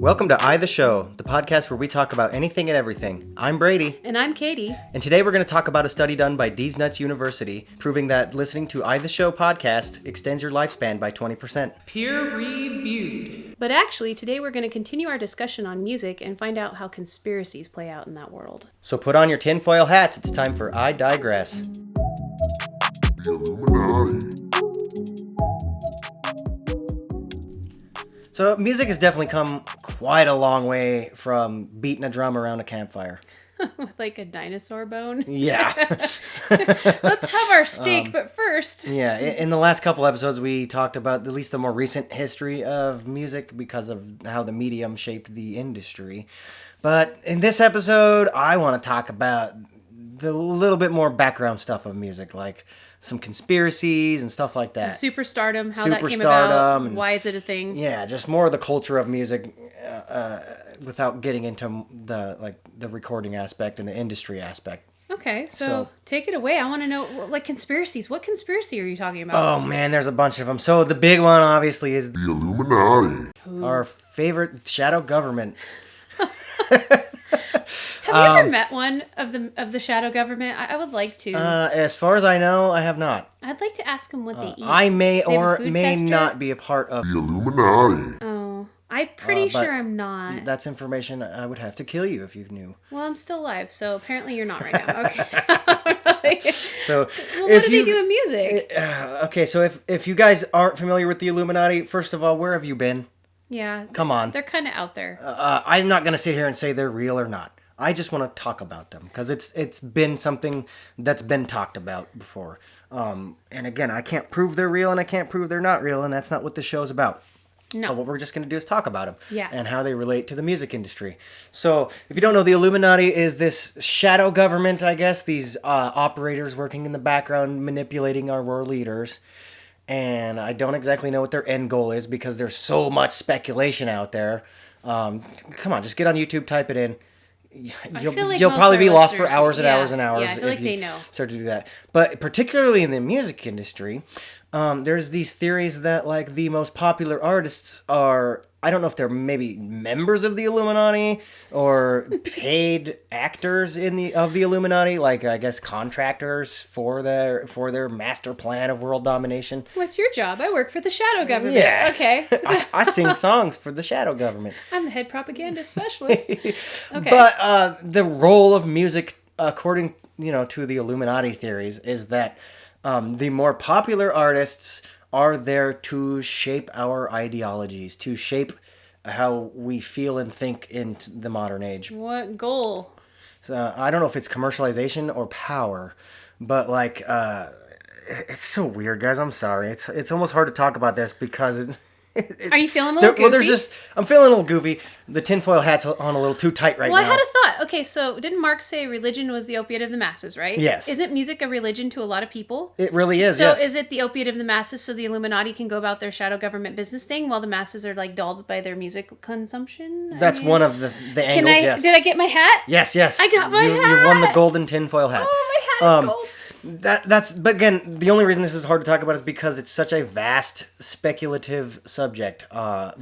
Welcome to the Show, the podcast where we talk about anything and everything. I'm Brady. And I'm Katie. And today we're going to talk about a study done by D's Nuts University, proving that listening to the Show podcast extends your lifespan by 20%. Peer-reviewed. But actually, today we're going to continue our discussion on music and find out how conspiracies play out in that world. So put on your tinfoil hats. It's time for I Digress. The Illuminati. So music has definitely come quite a long way from beating a drum around a campfire. With like a dinosaur bone. Yeah. Let's have our steak, but first. Yeah, in the last couple episodes we talked about at least the more recent history of music because of how the medium shaped the industry. But in this episode, I want to talk about the little bit more background stuff of music, like some conspiracies and stuff like that. Superstardom, how that came about, why is it a thing? Yeah, just more of the culture of music without getting into the recording aspect and the industry aspect. Okay, so take it away. I want to know, like, conspiracies. What conspiracy are you talking about? Oh, man, there's a bunch of them. So the big one, obviously, is The Illuminati. our favorite shadow government. Have you ever met one of the shadow government? I would like to. As far as I know, I have not. I'd like to ask them what they eat. I may Do they have a or food may tester? not be a part of. The Illuminati. Oh, I'm pretty but sure I'm not. That's information I would have to kill you if you knew. Well, I'm still alive, so apparently you're not right now. Okay. So, Well, what do they do in music? Okay, so if you guys aren't familiar with the Illuminati, first of all, where have you been? Yeah. Come on. They're kind of out there. I'm not gonna sit here and say they're real or not. I just want to talk about them because it's been something that's been talked about before. And again, I can't prove they're real and I can't prove they're not real, and that's not what the show's about. No. What we're just going to do is talk about them. Yeah. And how they relate to the music industry. So, if you don't know, the Illuminati is this shadow government, I guess. These operators working in the background manipulating our world leaders. And I don't exactly know what their end goal is because there's so much speculation out there. Come on, just get on YouTube, type it in. You'll probably be lost for hours and hours and hours. Yeah, I feel like they know. Start to do that. But particularly in the music industry, there's these theories that like the most popular artists are, I don't know if they're maybe members of the Illuminati or paid actors of the Illuminati, like I guess contractors for their master plan of world domination. What's your job? I work for the shadow government. Yeah. Okay. I sing songs for the shadow government. I'm the head propaganda specialist. Okay. But the role of music, according to the Illuminati theories, is that the more popular artists are there to shape our ideologies, to shape how we feel and think in the modern age. What goal? So I don't know if it's commercialization or power, but like it's so weird, guys. I'm sorry. It's almost hard to talk about this because Are you feeling a little goofy? I'm feeling a little goofy. The tinfoil hat's on a little too tight right now. Well, I had a thought. Okay, so didn't Marx say religion was the opiate of the masses, right? Yes. Isn't music a religion to a lot of people? It really is, So yes. is it the opiate of the masses so the Illuminati can go about their shadow government business thing while the masses are like dulled by their music consumption? That's one of the angles, yes. Did I get my hat? Yes. I got my hat! You won the golden tinfoil hat. Oh, my hat is gold. But again, the only reason this is hard to talk about is because it's such a vast, speculative subject. Those are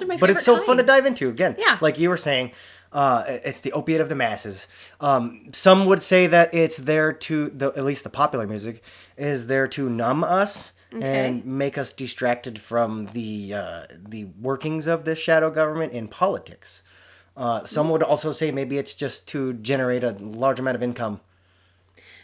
my favorite But it's so kind. fun to dive into. Again, Yeah. like you were saying, it's the opiate of the masses. Some would say that it's there to, at least the popular music, is there to numb us and make us distracted from the workings of this shadow government in politics. Some would also say maybe it's just to generate a large amount of income.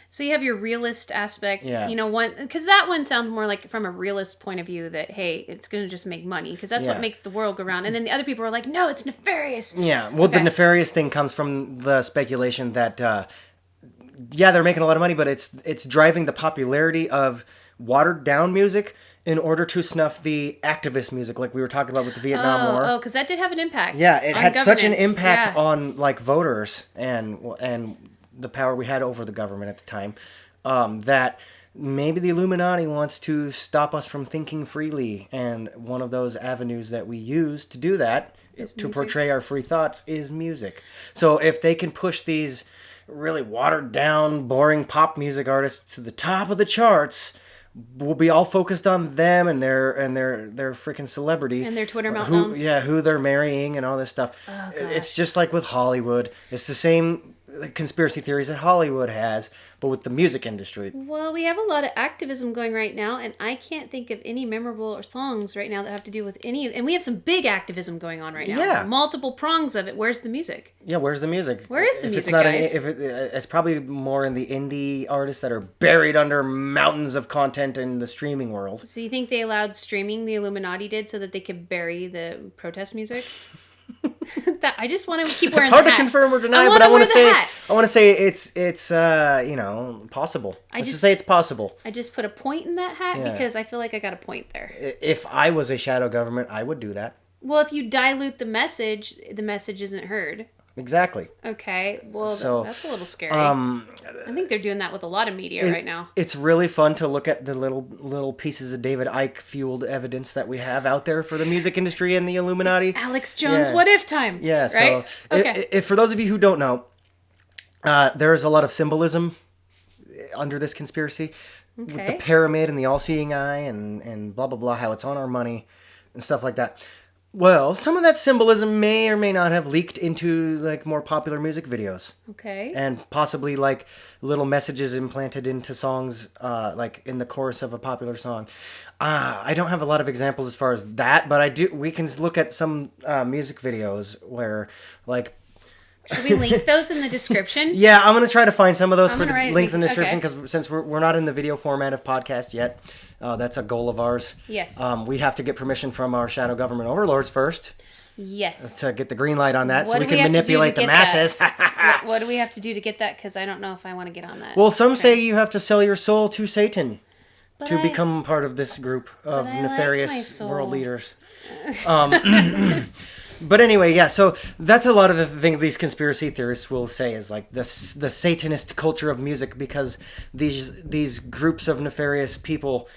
So you have your realist aspect, Yeah. because that one sounds more like from a realist point of view that, hey, it's going to just make money because that's Yeah. what makes the world go round. And then the other people are like, no, it's nefarious. Yeah, well, the Okay. nefarious thing comes from the speculation that, they're making a lot of money, but it's driving the popularity of watered-down music in order to snuff the activist music, like we were talking about with the Vietnam War. Oh, because that did have an impact. Yeah, it on had such an governance. impact Yeah. on like voters and the power we had over the government at the time, that maybe the Illuminati wants to stop us from thinking freely, and one of those avenues that we use to do that Is to music. portray our free thoughts is music. So if they can push these really watered down, boring pop music artists to the top of the charts we'll be all focused on them and their freaking celebrity And their Twitter who meltdowns. who they're marrying and all this stuff. Oh, It's gosh. just like with Hollywood. It's the same conspiracy theories that Hollywood has, but with the music industry. Well, we have a lot of activism going right now, and I can't think of any memorable songs right now that have to do with any. And we have some big activism going on right now. Yeah. Multiple prongs of it. Where's the music? Yeah, where's the music? Where is the If music, it's not guys? it's probably more in the indie artists that are buried under mountains of content in the streaming world. So you think they allowed streaming, the Illuminati did, so that they could bury the protest music? That I just want to keep wearing. It's hard the to hat. confirm or deny, but wanna I want wear to the say hat. it's possible. Let's just just- say it's possible. I just put a point in that hat Yeah. because I feel like I got a point there. If I was a shadow government, I would do that. Well, if you dilute the message isn't heard. Exactly. Okay, well, So, that's a little scary. I think they're doing that with a lot of media right now. It's really fun to look at the little pieces of David Icke fueled evidence that we have out there for the music industry and the Illuminati. Alex Jones, Yeah. what if time? Yeah, so right? Okay. if for those of you who don't know, there is a lot of symbolism under this conspiracy with the Okay. pyramid and the all-seeing eye and blah blah blah, how it's on our money and stuff like that. Well, some of that symbolism may or may not have leaked into like more popular music videos, Okay. and possibly like little messages implanted into songs, like in the chorus of a popular song. I don't have a lot of examples as far as that, but I do. We can look at some music videos where like. Should we link those in the description? Yeah, I'm gonna try to find some of those for gonna the write links in the links- description okay. because since we're not in the video format of podcast yet, that's a goal of ours. Yes. We have to get permission from our shadow government overlords first Yes. to get the green light on that, What so do we we can have to do to manipulate the get masses. What do we have to do to get that? Because I don't know if I want to get on that. Well, some say you have to sell your soul to Satan But to I- become part of this group of I like my nefarious soul. world leaders. But anyway, yeah, so that's a lot of the things these conspiracy theorists will say is like the Satanist culture of music, because these groups of nefarious people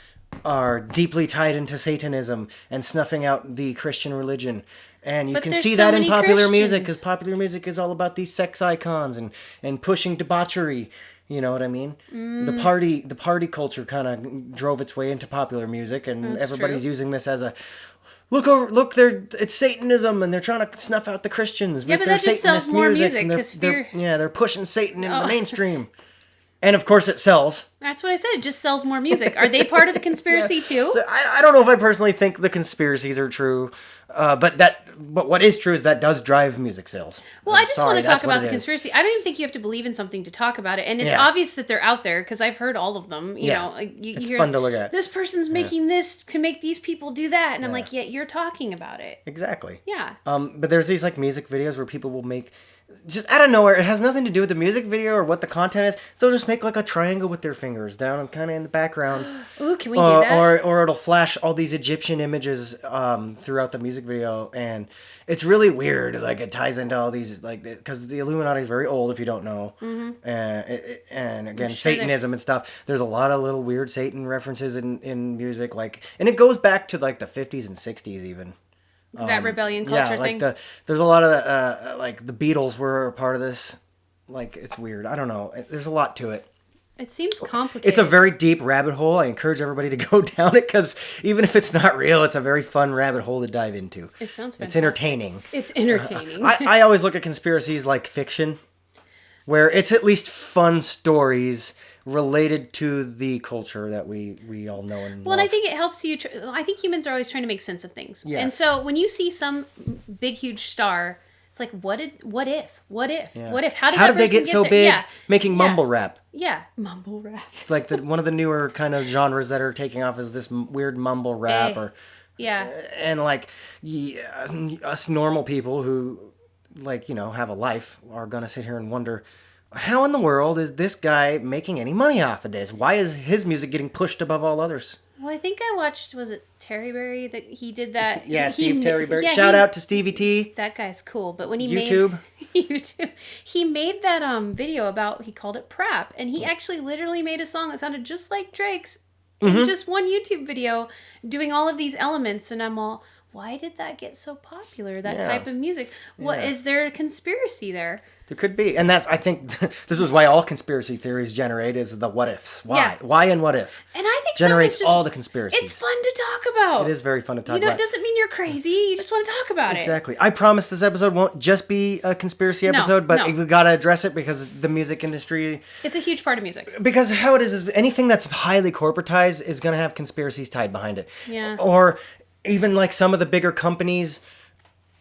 are deeply tied into Satanism and snuffing out the Christian religion. And you But can there's see so that in many popular music, Christians. because popular music is all about these sex icons and pushing debauchery. You know what I mean? The party culture kind of drove its way into popular music, and That's everybody's true. using this as a look, it's Satanism, and they're trying to snuff out the Christians Yeah, with but their that just sells Satanist more music. music, And they're- 'cause they're, fear- yeah, they're pushing Satan into Oh. the mainstream, and of course it sells. That's what I said. It just sells more music. Are they part of the conspiracy too? So I don't know if I personally think the conspiracies are true, but what is true is that does drive music sales. Well, I'm I just sorry, want to that's talk what about it the is. conspiracy. I don't even think you have to believe in something to talk about it, and it's Yeah. obvious that they're out there because I've heard all of them. You Yeah. know, like, you It's hear, fun to look at. This person's making this to make these people do that, and I'm Yeah. like, yeah, you're talking about it. Exactly. Yeah. But there's these like music videos where people will make just out of nowhere. It has nothing to do with the music video or what the content is. They'll just make like a triangle with their fingers down and kind of in the background, Ooh, can we do that? or it'll flash all these Egyptian images throughout the music video, and it's really weird. Like it ties into all these like because the Illuminati is very old if you don't know, and again sure that- Satanism and stuff. There's a lot of little weird Satan references in music, like, and it goes back to like the 50s and 60s even. That rebellion culture Yeah, like thing. there's a lot of like the Beatles were a part of this. Like it's weird. I don't know. There's a lot to it. It seems complicated. It's a very deep rabbit hole. I encourage everybody to go down it because even if it's not real, it's a very fun rabbit hole to dive into. It sounds fantastic. It's entertaining. It's entertaining. I always look at conspiracies like fiction, where it's at least fun stories related to the culture that we all know and Well, love. and I think it helps you. I think humans are always trying to make sense of things. Yes. And so when you see some big, huge star, it's like, what if? Yeah. What if? How did How that did they person get so there? big Yeah. making Yeah. mumble rap? Yeah. Mumble rap. Like one of the newer kind of genres that are taking off is this weird mumble rap, or Yeah. and like us normal people who like have a life are gonna sit here and wonder, how in the world is this guy making any money off of this? Why is his music getting pushed above all others? Well, I think I watched, was it Terry Berry that he did that? Yeah, He- Steve Terry Berry. yeah, Shout he- out to Stevie T. That guy's cool. But when he YouTube. made YouTube, he made that video about, he called it Prap, and he actually literally made a song that sounded just like Drake's Mm-hmm. in just one YouTube video, doing all of these elements. And I'm all, Why did that get so popular? That Yeah. type of music. What is there a conspiracy there? There could be. And I think, this is why all conspiracy theories generate is the what ifs. Why? Yeah. Why and what if? And I think some of Generates it's just, all the conspiracies. it's fun to talk about. It is very fun to talk You know, about. it doesn't mean you're crazy. You just want to talk about it. Exactly. I promise this episode won't just be a conspiracy episode, but no. we gotta address it because the music industry. It's a huge part of music. Because how it is anything that's highly corporatized is gonna have conspiracies tied behind it. Yeah. Or even like some of the bigger companies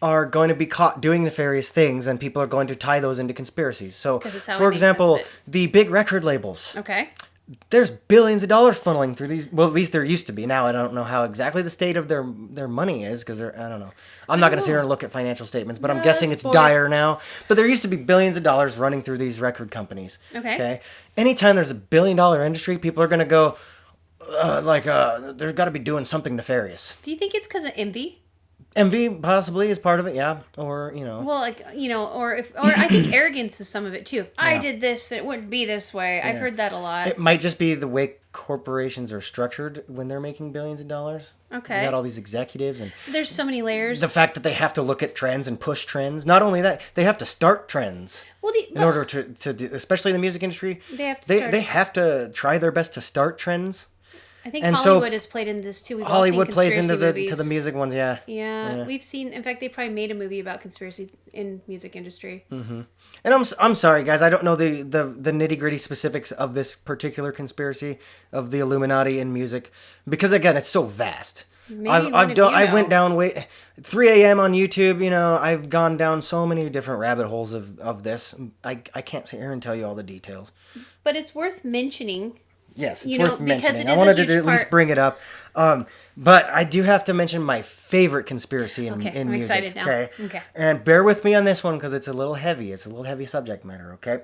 are going to be caught doing nefarious things, and people are going to tie those into conspiracies. So, 'Cause it's how it for makes example, sense, the big record labels. Okay. There's billions of dollars funneling through these. Well, at least there used to be. Now I don't know how exactly the state of their money is because I don't know. I'm not going to sit here and look at financial statements, but I'm guessing it's That's dire now. But there used to be billions of dollars running through these record companies. Okay. Anytime there's a billion-dollar industry, people are going to go they've got to be doing something nefarious. Do you think it's because of envy? Envy possibly is part of it, yeah. Or Well, or I think arrogance is some of it too. If I did this, it wouldn't be this way. I've heard that a lot. it might just be the way corporations are structured when they're making billions of dollars. Okay. You got all these executives and There's so many layers. the fact that they have to look at trends and push trends. Not only that, they have to start trends Well, in order to especially in the music industry. They have to They start- they have to try their best to start trends. I think and so Hollywood has played into this too. We've Hollywood all seen plays into conspiracy to the movies. music ones, yeah. Yeah, we've seen. In fact, they probably made a movie about conspiracy in music industry. And I'm sorry, guys. I don't know the nitty gritty specifics of this particular conspiracy of the Illuminati in music because again, it's so vast. Maybe I went down 3 a.m. on YouTube. You know, I've gone down so many different rabbit holes of this. I can't sit here and tell you all the details. But it's worth mentioning. Yes, it's You know, worth because mentioning. it I is a wanted huge to at least part- bring it up. But I do have to mention my favorite conspiracy in Okay, I'm music. excited now. Okay. And bear with me on this one because it's a little heavy. It's a little heavy subject matter, okay?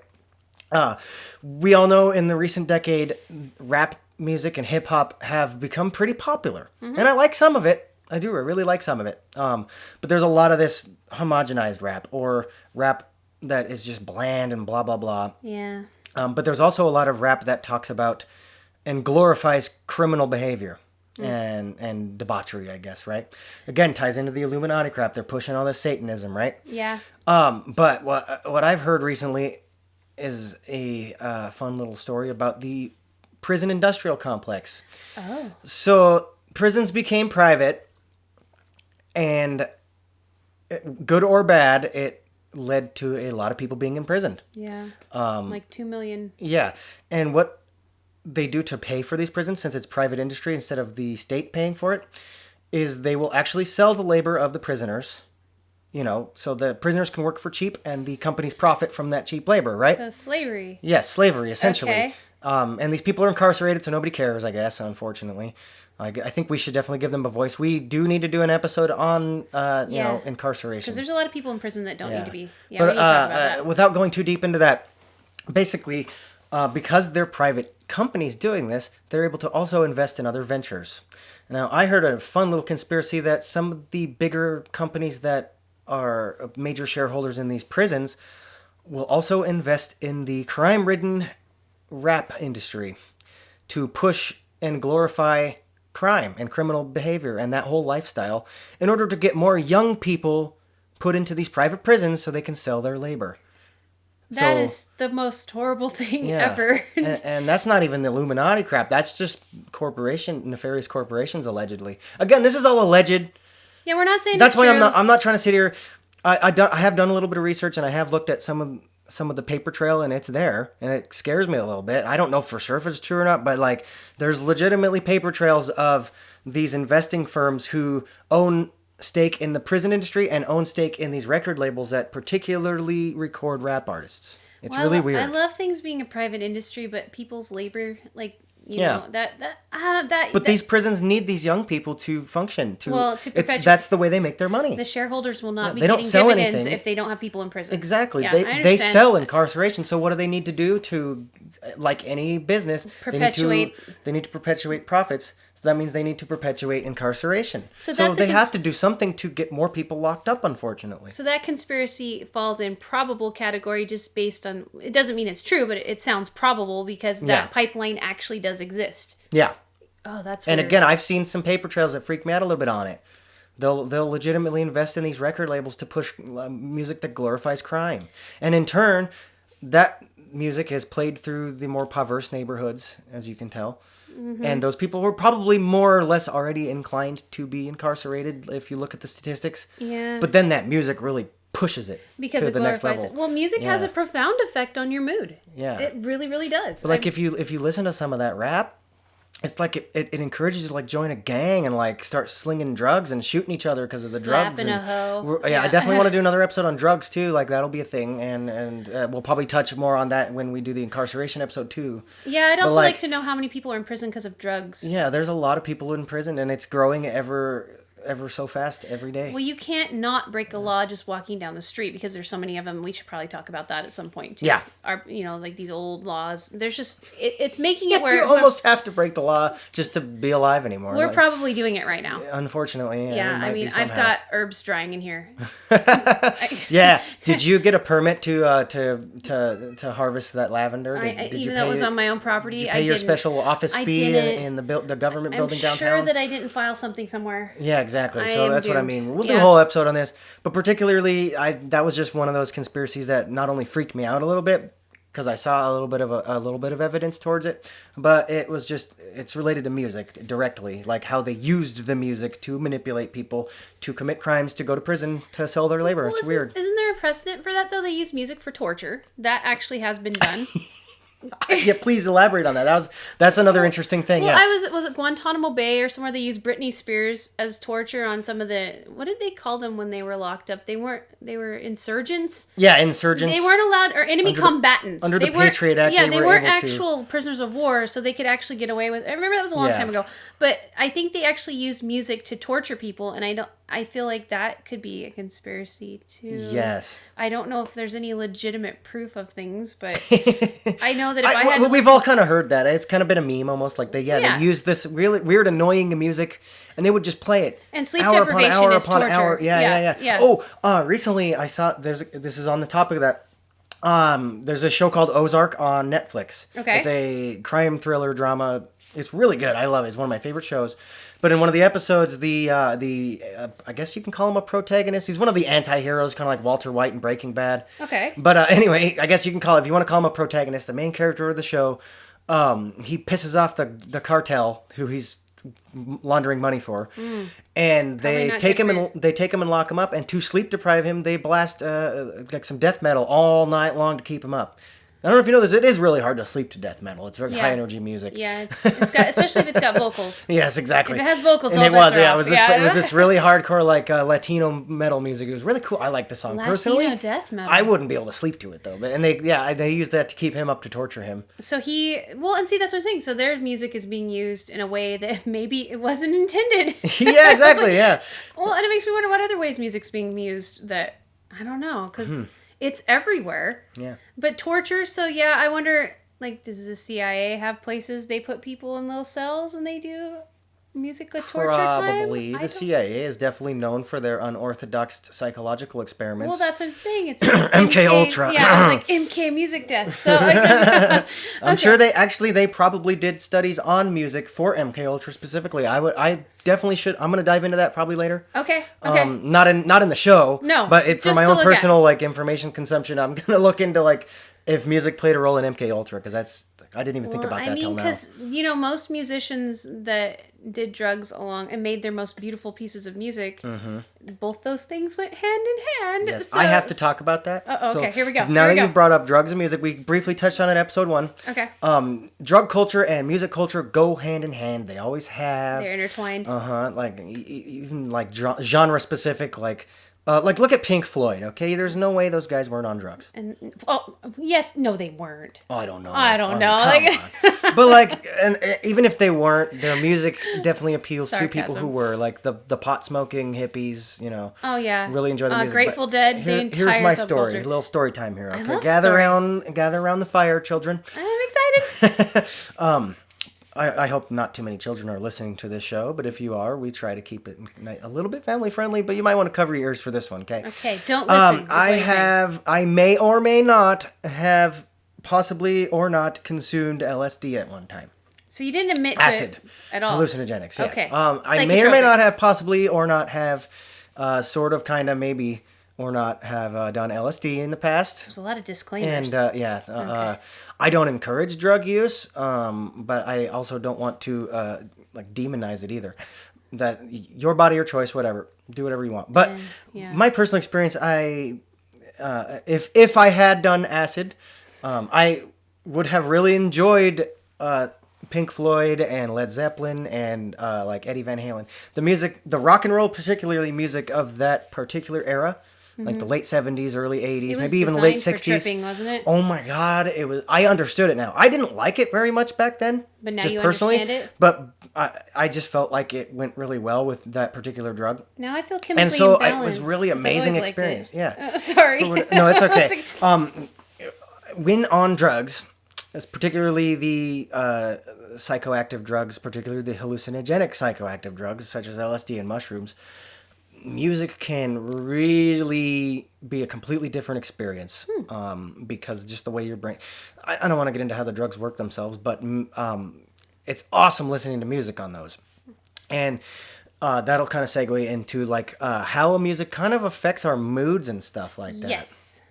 We all know in the recent decade, rap music and hip hop have become pretty popular. Mm-hmm. And I like some of it. I do. I really like some of it. But there's a lot of this homogenized rap or rap that is just bland and blah, blah, blah. Yeah. But there's also a lot of rap that talks about and glorifies criminal behavior and debauchery, I guess, right? Again, ties into the Illuminati crap. They're pushing all this Satanism, right? Yeah. But what I've heard recently is a fun little story about the prison industrial complex. Oh. So prisons became private, and good or bad, it led to a lot of people being imprisoned. Yeah. Like 2 million. Yeah, and what they do to pay for these prisons, since it's private industry instead of the state paying for it, is they will actually sell the labor of the prisoners, you know, so the prisoners can work for cheap and the companies profit from that cheap labor, right? So slavery. Yes, slavery, essentially. Okay. And these people are incarcerated, so nobody cares, I guess, unfortunately. I think we should definitely give them a voice. We do need to do an episode on, you know, incarceration. Because there's a lot of people in prison that don't need to be. Yeah, But we need to talk about that. without going too deep into that, basically, because they're private companies doing this, they're able to also invest in other ventures. Now, I heard a fun little conspiracy that some of the bigger companies that are major shareholders in these prisons will also invest in the crime-ridden rap industry to push and glorify crime and criminal behavior and that whole lifestyle in order to get more young people put into these private prisons so they can sell their labor. That is the most horrible thing ever. and that's not even the Illuminati crap. That's just nefarious corporations, allegedly. Again, this is all alleged. Yeah, we're not saying That's it's why true. I'm not trying to sit here. I have done a little bit of research and I have looked at some of the paper trail and it's there and it scares me a little bit. I don't know for sure if it's true or not, but like there's legitimately paper trails of these investing firms who own stake in the prison industry and own stake in these record labels that particularly record rap artists. It's really weird. I love things being a private industry, but people's labor, like, you know, that. But these prisons need these young people to function. That's the way they make their money. The shareholders will not be they don't getting sell dividends anything. if they don't have people in prison. Exactly. Yeah, I They understand. sell incarceration. So what do they need to do to, like any business, Perpetuate. They need to perpetuate profits. So that means they need to perpetuate incarceration. So So that's they have to do something to get more people locked up, unfortunately. So that conspiracy falls in probable category just based on, it doesn't mean it's true, but it sounds probable because that pipeline actually does exist. Yeah. Oh, that's And weird. again, I've seen some paper trails that freak me out a little bit on it. They'll legitimately invest in these record labels to push music that glorifies crime, and in turn, that music is played through the more perverse neighborhoods, as you can tell. And those people were probably more or less already inclined to be incarcerated if you look at the statistics. Yeah. But then that music really pushes it Because to it the next glorifies level. it. Well, music has Yeah. a profound effect on your mood. Yeah. It really, really does. But like if you listen to some of that rap, it's like it encourages you to like join a gang and like start slinging drugs and shooting each other because of the drugs. Slapping a And hoe. yeah, I definitely want to do another episode on drugs too. Like that'll be a thing, and we'll probably touch more on that when we do the incarceration episode too. Yeah, I'd But, also like- like to know how many people are in prison because of drugs. Yeah, there's a lot of people in prison, and it's growing ever so fast every day. Well, you can't not break a law just walking down the street because there's so many of them. We should probably talk about that at some point too. Yeah. Like these old laws. There's just it's making it where you almost have to break the law just to be alive anymore. we're Like, probably doing it right now. unfortunately. Yeah, we might I be mean, I've somehow. got herbs drying in here. Yeah. Did you get a permit to harvest that lavender? Did you Even though it was on my own property, Did you I pay your didn't. special office I fee didn't. in the government I'm building sure downtown? that I didn't file something somewhere. Yeah, exactly. I So am that's what I doomed. mean. We'll do Yeah. a whole episode on this, but particularly, that was just one of those conspiracies that not only freaked me out a little bit because I saw a little bit of evidence towards it, but it's related to music directly, like how they used the music to manipulate people to commit crimes, to go to prison, to sell their labor. Well, It's weird. Isn't there a precedent for that though? They use music for torture. That actually has been done. Yeah, please elaborate on that. That's another interesting thing. Well, Yes. was it Guantanamo Bay or somewhere they used Britney Spears as torture on some of the what did they call them when they were locked up? They were insurgents. Yeah, insurgents. They weren't allowed or enemy combatants. under the they weren't- Patriot Act, Yeah, they they were weren't able to- actual prisoners of war, so they could actually get away with. I remember that was a long Yeah. time ago, but I think they actually used music to torture people, and I feel like that could be a conspiracy too. Yes. I don't know if there's any legitimate proof of things, but I know that if I had to we've all kind of heard that. It's kind of been a meme almost. Like they Yeah. use this really weird, annoying music, and they would just play it. And sleep hour deprivation upon hour is upon torture. hour. Yeah. Yeah. Oh, recently I saw this is on the topic of that. There's a show called Ozark on Netflix. Okay. It's a crime thriller drama. It's really good. I love it. It's one of my favorite shows. But in one of the episodes, I guess you can call him a protagonist. He's one of the anti-heroes, kind of like Walter White in Breaking Bad. Okay. But anyway, I guess you can call it, if you want to call him a protagonist, the main character of the show, he pisses off the cartel who he's laundering money for, and Probably they not take good him and lock him up, and to sleep deprive him, they blast like some death metal all night long to keep him up. I don't know if you know this. It is really hard to sleep to death metal. It's very Yeah. high energy music. Yeah, it's got especially if it's got vocals. Yes, exactly. If it has vocals, and all it was, bets are yeah, off. it was this, Yeah. it was this really hardcore like Latino metal music. It was really cool. I like the song Latino personally. death metal. I wouldn't be able to sleep to it though. But they used that to keep him up to torture him. So and see, that's what I'm saying. So their music is being used in a way that maybe it wasn't intended. Yeah, exactly. Yeah. Well, and it makes me wonder what other ways music's being used that I don't know because it's everywhere. Yeah. But torture. So yeah, I wonder. Like, does the CIA have places they put people in little cells and they do music with torture Probably. time? The CIA is definitely known for their unorthodox psychological experiments. Well, that's what I'm saying. It's MK Ultra. Yeah, it's like MK music death. So I'm sure they probably did studies on music for MK Ultra specifically. I definitely should. I'm going to dive into that probably later. Okay. Not in the show. No, But for just my to own look personal like information consumption, I'm going to look into like if music played a role in MK Ultra because I didn't even think about that till now. because most musicians that did drugs along and made their most beautiful pieces of music, both those things went hand in hand. Yes, So, I have to talk about that. okay, here we go. Now Here we that go. you've brought up drugs and music, we briefly touched on it in episode 1. Okay, Drug culture and music culture go hand in hand. They always have. they're intertwined. Like even like genre specific, like look at Pink Floyd. Okay, there's no way those guys weren't on drugs. And yes, no, they weren't. Oh, I don't know. I don't know. Come on. But like, and even if they weren't, their music definitely appeals to people Sarcasm. who were like the pot smoking hippies. You know. Oh yeah, Really enjoy the music. Grateful But Dead. The entire here's my story. subculture. A little story time here. Okay, love gather story. around the fire, children. I'm excited. I hope not too many children are listening to this show, but if you are, we try to keep it a little bit family friendly. But you might want to cover your ears for this one, okay? Okay, don't listen. is what you're saying. I may or may not have possibly or not consumed LSD at one time. So you didn't admit to Acid. it at all. Hallucinogenics, yes. Okay. I may or may not Psychotropics. have possibly or not have sort of, kind of, maybe, or not have done LSD in the past. There's a lot of disclaimers. And I don't encourage drug use, but I also don't want to like demonize it either. That your body, your choice, whatever, do whatever you want. But my personal experience, if I had done acid, I would have really enjoyed Pink Floyd and Led Zeppelin and like Eddie Van Halen. The music, the rock and roll, particularly music of that particular era. Like the late 70s, early 80s, It was maybe even late designed 60s. for tripping, wasn't it? Oh my God, it was. I understood it now. I didn't like it very much back then. But now just you personally, understand it? But I just felt like it went really well with that particular drug. Now I feel chemically And so imbalanced. it was really 'cause I've amazing always liked experience. it. Yeah. Oh, sorry. No, it's okay. It's like- When on drugs, particularly the psychoactive drugs, particularly the hallucinogenic psychoactive drugs such as LSD and mushrooms, music can really be a completely different experience because just the way your brain... I don't want to get into how the drugs work themselves, but it's awesome listening to music on those. And that'll kind of segue into like how music kind of affects our moods and stuff like that. Yes.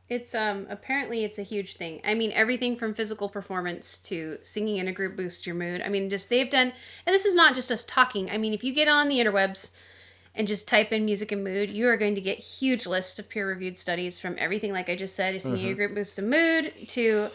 It's apparently it's a huge thing. I mean, everything from physical performance to singing in a group boosts your mood. I mean, just they've done, and this is not just us talking. I mean, if you get on the interwebs and just type in music and mood, you are going to get huge lists of peer-reviewed studies from everything like I just said, singing in a group boosts the mood to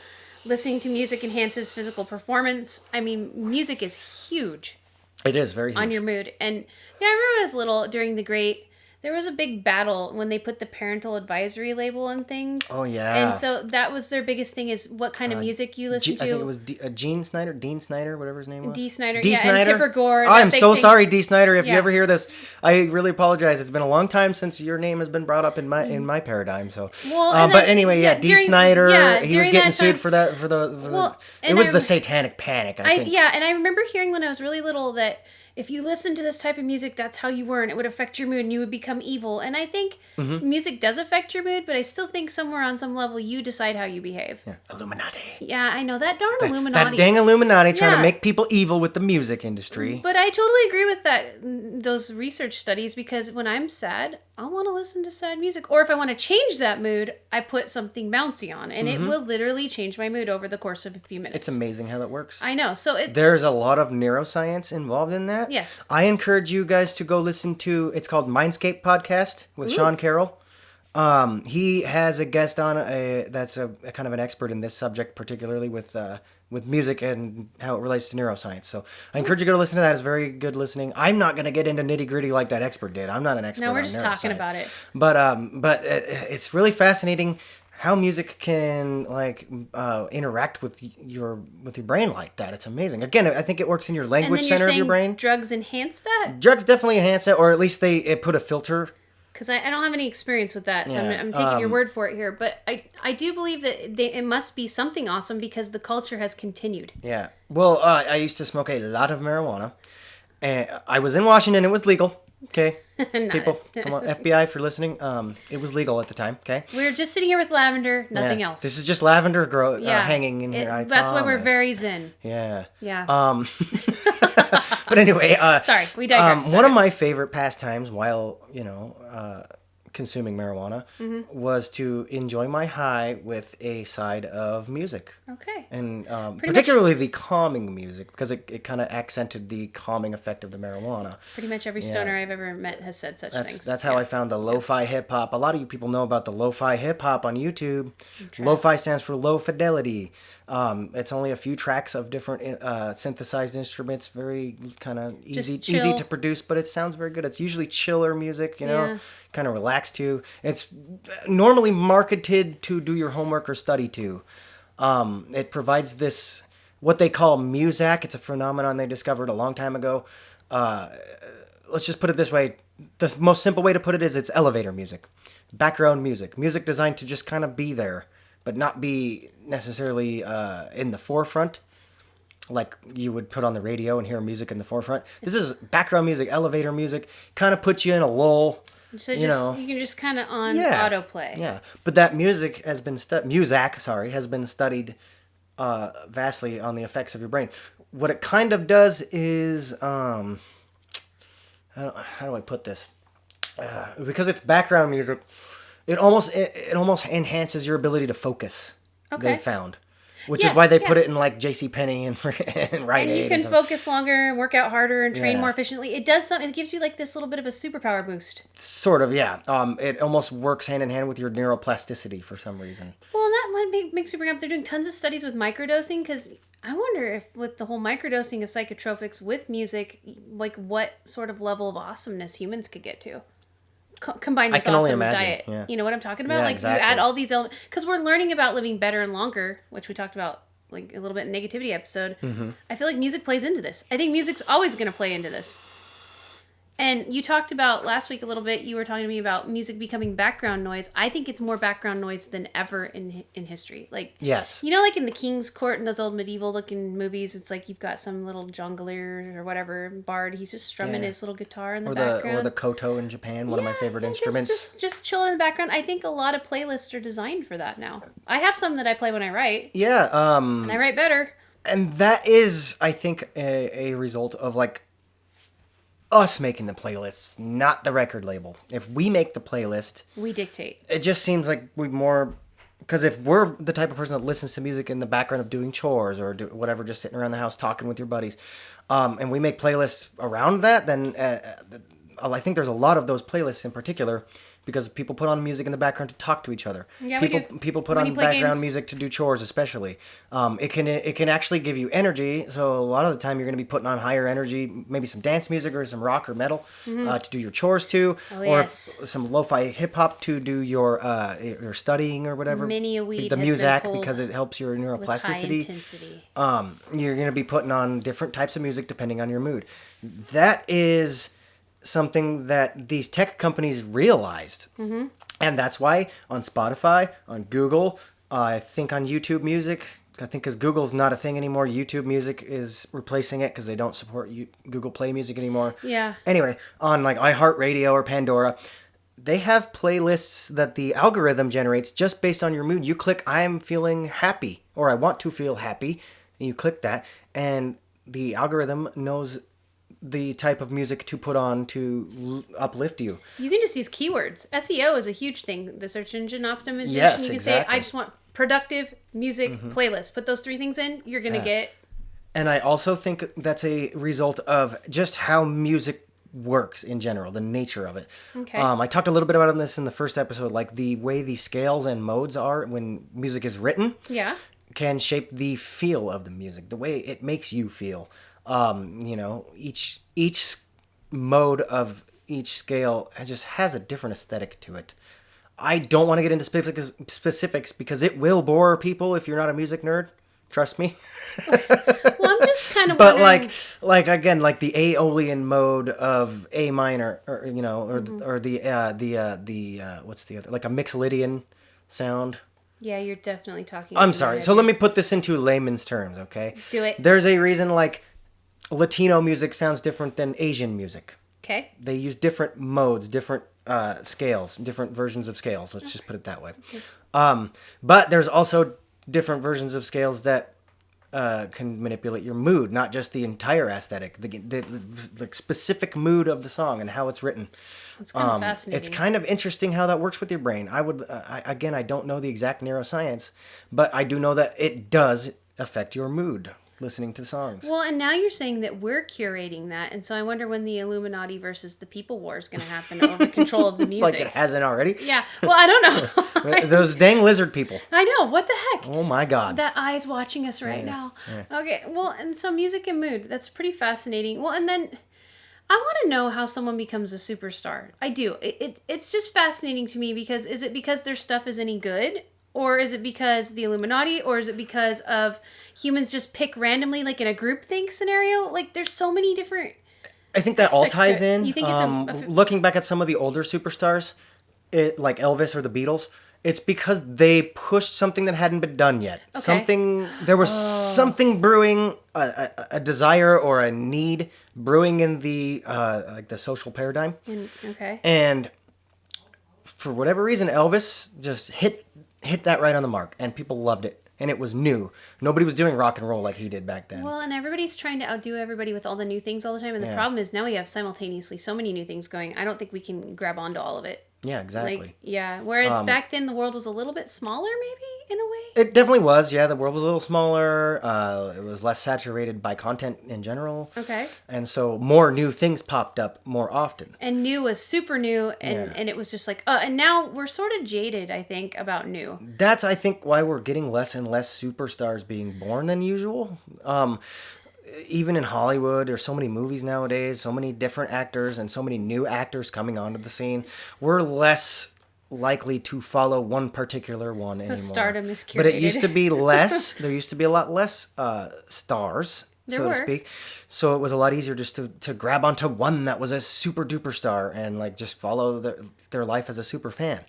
listening to music enhances physical performance. I mean, music is huge It is very huge. on your mood. And yeah, I remember when I was little during the Great, there was a big battle when they put the parental advisory label on things. Oh, yeah. And so that was their biggest thing is what kind of music you listen to. I think it was Dean Snyder, whatever his name was. D. Snyder, D. yeah, Snyder. and Tipper Gore. I'm that big so thing. sorry, D. Snyder. If you Yeah. ever hear this, I really apologize. It's been a long time since your name has been brought up in my paradigm. So, Well, and but that's- anyway, yeah, yeah, D. during- Snyder. yeah, He was during getting that sued time- for that. Well, It and was I the rem- Satanic Panic. I think. Yeah, and I remember hearing when I was really little that if you listened to this type of music, that's how you were, and it would affect your mood, and you would become evil. And I think Mm-hmm. music does affect your mood, but I still think somewhere on some level you decide how you behave. Yeah. Illuminati. Yeah, I know that darn Illuminati. That dang Illuminati trying Yeah. to make people evil with the music industry. But I totally agree with those research studies because when I'm sad, I want to listen to sad music. Or if I want to change that mood, I put something bouncy on, and it will literally change my mood over the course of a few minutes. It's amazing how that works. I know. So it. There's a lot of neuroscience involved in that. Yes. I encourage you guys to go listen to, it's called Mindscape Podcast with Sean Carroll. He has a guest on that's a kind of an expert in this subject, particularly with music and how it relates to neuroscience. So I encourage you to go listen to that. It's very good listening. I'm not going to get into nitty gritty like that expert did. I'm not an expert. No, we're on just talking neuroscience. about it. But it's really fascinating how music can like interact with your brain like that. It's amazing. Again, I think it works in your And language then you're center of your saying brain. drugs enhance that? Drugs definitely enhance it, or at least it put a filter. Because I don't have any experience with that, so Yeah, I'm taking your word for it here. But I do believe that it must be something awesome because the culture has continued. Yeah. Well, I used to smoke a lot of marijuana, and I was in Washington. It was legal. Okay, people, come on, FBI for listening. It was legal at the time. Okay. We're just sitting here with lavender, nothing Yeah. else. This is just lavender hanging in here. That's why we're promise. very zen. Yeah. Yeah. But anyway, Sorry, we digress. one of my favorite pastimes while consuming marijuana Mm-hmm. was to enjoy my high with a side of music. Okay. And Pretty particularly the calming music, because it kind of accented the calming effect of the marijuana. Pretty much every stoner I've ever met has said such things. That's how I found the lo-fi hip-hop. A lot of you people know about the lo-fi hip-hop on YouTube. Lo-fi stands for low fidelity. It's only a few tracks of different synthesized instruments, very kind of easy chill. to produce, but it sounds very good. It's usually chiller music, Yeah. kind of relaxed to. It's normally marketed to do your homework or study to. It provides this, what they call muzak. It's a phenomenon they discovered a long time ago. Let's just put it this way. The most simple way to put it is it's elevator music. Background music. Music designed to just kind of be there, but not be necessarily in the forefront, like you would put on the radio and hear music in the forefront. This is background music, elevator music, kind of puts you in a lull. So you know. you can just kind of on Yeah. autoplay. Yeah, but that music has been muzak, has been studied vastly on the effects of your brain. What it kind of does is, how do I put this? Because it's background music, it almost enhances your ability to focus. Okay. They found, which Yeah, is why they yeah. put it in like JCPenney and Rite And Aid you can stuff. focus longer and work out harder and train Yeah. more efficiently. It does something. It gives you like this little bit of a superpower boost. Sort of, yeah. It almost works hand in hand with your neuroplasticity for some reason. Well, and that one makes me bring up. They're doing tons of studies with microdosing because I wonder if with the whole microdosing of psychotropics with music, like what sort of level of awesomeness humans could get to. Combined with can only awesome imagine, diet. yeah. You know what I'm talking about? Yeah, like exactly. you add all these elements because we're learning about living better and longer, which we talked about like a little bit in negativity episode. Mm-hmm. I feel like music plays into this. I think music's always going to play into this. And you talked about last week a little bit. You were talking to me about music becoming background noise. I think it's more background noise than ever in history. Like Yes. you know, like in the King's Court in those old medieval looking movies, it's like you've got some little jongler or whatever bard. He's just strumming Yeah. his little guitar in the Or background. the koto in Japan, one of my favorite Yeah, instruments. Just chill in the background. I think a lot of playlists are designed for that now. I have some that I play when I write, Yeah, and I write better. and that is, I think, a result of like us making the playlists, not the record label. If we make the playlist, We dictate. it just seems like we more, because if we're the type of person that listens to music in the background of doing chores or whatever, just sitting around the house talking with your buddies, and we make playlists around that, then I think there's a lot of those playlists in particular because people put on music in the background to talk to each other. Yeah, we do. People put When on you play background games. music to do chores, especially. It can actually give you energy. So a lot of the time you're going to be putting on higher energy, maybe some dance music or some rock or metal to do your chores to, Oh, or yes. some lo-fi hip hop to do your studying or whatever. Many a weed the has been music pulled because it helps your with high neuroplasticity. intensity. You're going to be putting on different types of music depending on your mood. That is something that these tech companies realized. Mm-hmm. And that's why on Spotify, on Google, I think on YouTube Music, I think because Google's not a thing anymore, YouTube Music is replacing it because they don't support Google Play Music anymore. Yeah. Anyway, on like iHeartRadio or Pandora, they have playlists that the algorithm generates just based on your mood. You click, I'm feeling happy, or I want to feel happy, and you click that, and the algorithm knows the type of music to put on to uplift you. You can just use keywords. SEO is a huge thing. The search engine optimization. Yes, You can exactly. say, I just want productive music playlist. Put those 3 things in. You're going to get... And I also think that's a result of just how music works in general, the nature of it. Okay. I talked a little bit about this in the first episode, like the way the scales and modes are when music is written Yeah. can shape the feel of the music, the way it makes you feel. Each mode of each scale just has a different aesthetic to it. I don't want to get into specifics because it will bore people if you're not a music nerd. Trust me. Well, I'm just kind of But wondering... like again, like the Aeolian mode of A minor, or or the what's the other, like a Mixolydian sound. Yeah, you're definitely talking... I'm in sorry. my So head. let me put this into layman's terms, okay? Do it. There's a reason like Latino music sounds different than Asian music. Okay. They use different modes, different scales, different versions of scales. Let's just put it that way. But there's also different versions of scales that can manipulate your mood, not just the entire aesthetic, the specific mood of the song and how it's written. It's kind of fascinating. It's kind of interesting how that works with your brain. I don't know the exact neuroscience, but I do know that it does affect your mood listening to songs. Well, and now you're saying that we're curating that, and so I wonder when the Illuminati versus the people war is going to happen over control of the music. Like it hasn't already. Yeah. Well, I don't know. Those dang lizard people. I know. What the heck? Oh my god. That eye's watching us right now. Okay. Well, and so music and mood. That's pretty fascinating. Well, and then I want to know how someone becomes a superstar. I do. It's just fascinating to me because is it because their stuff is any good? Or is it because the Illuminati? Or is it because of humans just pick randomly, like in a groupthink scenario? Like, there's so many different... I think that all aspects to ties it. in. You think it's looking back at some of the older superstars, like Elvis or the Beatles, it's because they pushed something that hadn't been done yet. Okay. There was something brewing, a desire or a need brewing in the like the social paradigm, Okay. and for whatever reason, Elvis just hit that right on the mark, and people loved it. and it was new. Nobody was doing rock and roll like he did back then. Well, and everybody's trying to outdo everybody with all the new things all the time. And the problem is now we have simultaneously so many new things going. I don't think we can grab onto all of it. Yeah, exactly. Like, yeah. Whereas back then the world was a little bit smaller, maybe, in a way. It definitely was. Yeah, the world was a little smaller. It was less saturated by content in general. Okay. And so more new things popped up more often. And new was super new, and it was just like, and now we're sort of jaded, I think, about new. That's, I think, why we're getting less and less superstars being born than usual. Even in Hollywood, there's so many movies nowadays, so many different actors, and so many new actors coming onto the scene. We're less likely to follow one particular one anymore. So stardom is curated. But it used to be less. There used to be a lot less stars, so to speak. So it was a lot easier just to grab onto one that was a super duper star and like just follow their life as a super fan.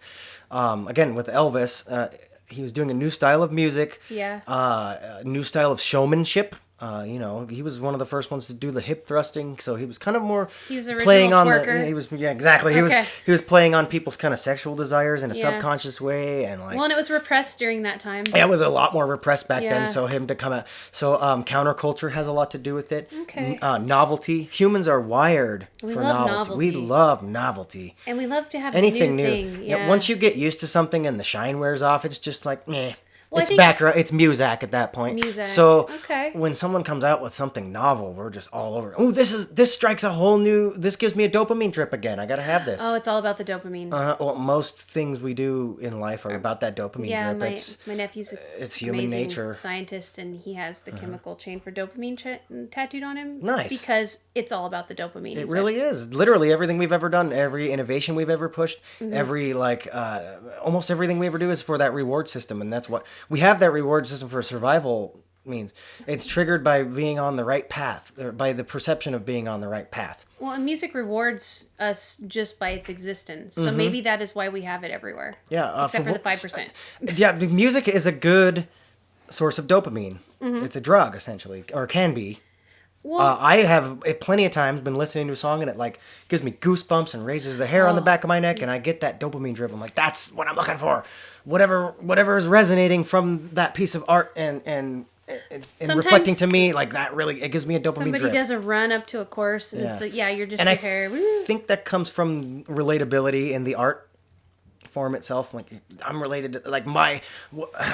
Again, with Elvis, he was doing a new style of music. Yeah. A new style of showmanship. He was one of the first ones to do the hip thrusting, so he was kind of more He was original playing on twerker. exactly. Okay. He was playing on people's kind of sexual desires in a subconscious way, and like Well, and it was repressed during that time. it was a lot more repressed back Yeah. then. So him to come out, counterculture has a lot to do with it. Okay. Novelty. Humans are wired We for love novelty. We novelty. love novelty. And we love to have Anything a new new. thing. Yeah, once you get used to something and the shine wears off, it's just like meh. Well, I It's think- background. It's Muzak at that point. Muzak. So Okay. when someone comes out with something novel, we're just all over. Oh, this strikes a whole new. This gives me a dopamine trip again. I gotta have this. Oh, it's all about the dopamine. Well, most things we do in life are about that dopamine Yeah, trip. my nephew's it's human amazing nature. scientist, and he has the chemical chain for dopamine tattooed on him. Nice. Because it's all about the dopamine. It really is. Literally everything we've ever done, every innovation we've ever pushed, Mm-hmm. every almost everything we ever do is for that reward system, and that's what we have that reward system for survival means. It's triggered by being on the right path, or by the perception of being on the right path. Well, and music rewards us just by its existence. So maybe that is why we have it everywhere. Yeah, Except for the 5%. Yeah, the music is a good source of dopamine. Mm-hmm. It's a drug essentially, or can be. Well, I have plenty of times been listening to a song and it like gives me goosebumps and raises the hair on the back of my neck, and I get that dopamine drip. I'm like, that's what I'm looking for. Whatever is resonating from that piece of art and reflecting to me, like that really, it gives me a dopamine somebody drip. does a run up to a course, and so you're just And your I hair. Woo. think that comes from relatability in the art form itself. Like I'm related to like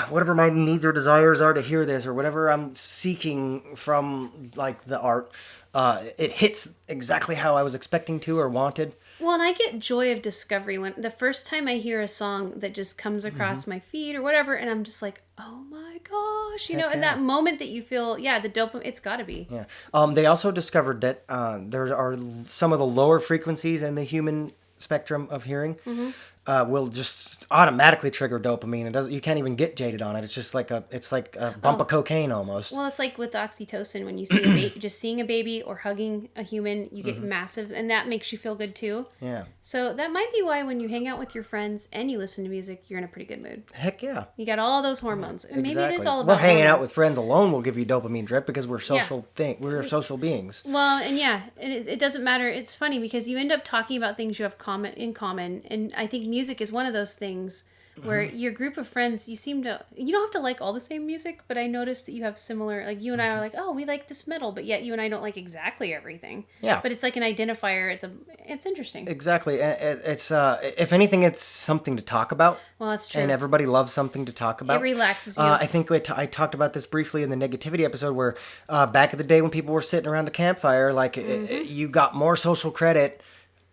whatever my needs or desires are to hear this, or whatever I'm seeking from like the art. It hits exactly how I was expecting to or wanted. Well, and I get joy of discovery when the first time I hear a song that just comes across my feed or whatever, and I'm just like, oh my gosh, and yeah. that moment that you feel, the dopamine, it's got to be. Yeah. They also discovered that there are some of the lower frequencies in the human spectrum of hearing will just automatically trigger dopamine. It doesn't. You can't even get jaded on it. It's just like a bump of cocaine almost. Well, it's like with oxytocin when you see just seeing a baby or hugging a human, you get massive, and that makes you feel good too. Yeah. So that might be why when you hang out with your friends and you listen to music, you're in a pretty good mood. Heck yeah. You got all those hormones. And maybe it is all about Well, hanging out hormones. with friends alone will give you dopamine drip because we're we're social beings. Well, and it doesn't matter. It's funny because you end up talking about things you have in common, and I think music is one of those things where your group of friends, you don't have to like all the same music, but I noticed that you have similar, like you and I are like, oh, we like this metal, but yet you and I don't like exactly everything. Yeah. But it's like an identifier. It's interesting. Exactly. It's if anything, it's something to talk about. Well, that's true. And everybody loves something to talk about. It relaxes you. I think I talked about this briefly in the negativity episode where back in the day when people were sitting around the campfire, like you got more social credit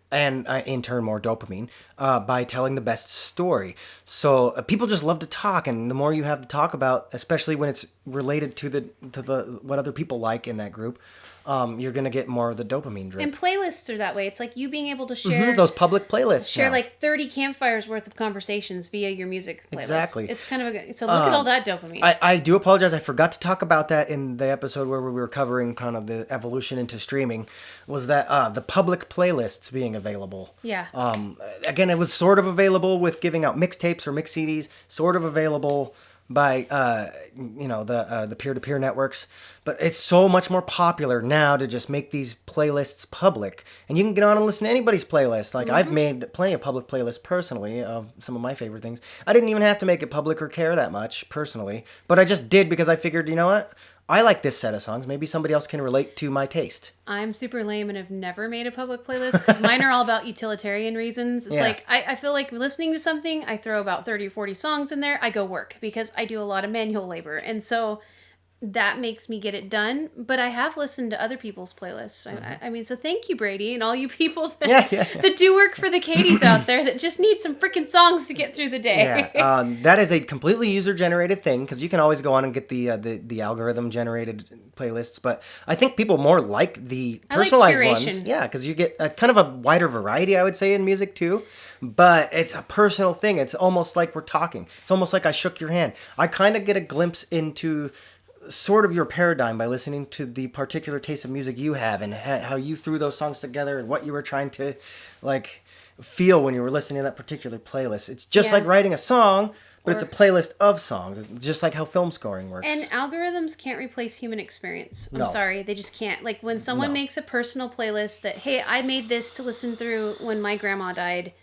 and in turn more dopamine by telling the best story. So people just love to talk, and the more you have to talk about, especially when it's related to the what other people like in that group, you're gonna get more of the dopamine drip. And playlists are that way. It's like you being able to share those public playlists. share now. like 30 campfires worth of conversations via your music playlist. Exactly. It's kind of so look at all that dopamine. I do apologize. I forgot to talk about that in the episode where we were covering kind of the evolution into streaming. Was that the public playlists being available? Yeah. Again, it was sort of available with giving out mixtapes or mix CDs. Sort of available by the peer-to-peer networks, but it's so much more popular now to just make these playlists public, and you can get on and listen to anybody's playlist. Like I've made plenty of public playlists personally of some of my favorite things. I didn't even have to make it public or care that much personally, but I just did because I figured, you know what, I like this set of songs. Maybe somebody else can relate to my taste. I'm super lame and have never made a public playlist because mine are all about utilitarian reasons. It's like, I feel like listening to something, I throw about 30 or 40 songs in there, I go work because I do a lot of manual labor. And so that makes me get it done. But I have listened to other people's playlists. I mean, so thank you, Brady, and all you people that, that do work for the Katies out there that just need some freaking songs to get through the day. That is a completely user-generated thing because you can always go on and get the algorithm-generated playlists. But I think people more like the personalized ones. Yeah, because you get a kind of a wider variety, I would say, in music too. But it's a personal thing. It's almost like we're talking. It's almost like I shook your hand. I kind of get a glimpse into sort of your paradigm by listening to the particular taste of music you have and how you threw those songs together and what you were trying to like feel when you were listening to that particular playlist. It's just like writing a song, but it's a playlist of songs. It's just like how film scoring works. And algorithms can't replace human experience. I'm sorry, they just can't. Like when someone makes a personal playlist that, hey, I made this to listen through when my grandma died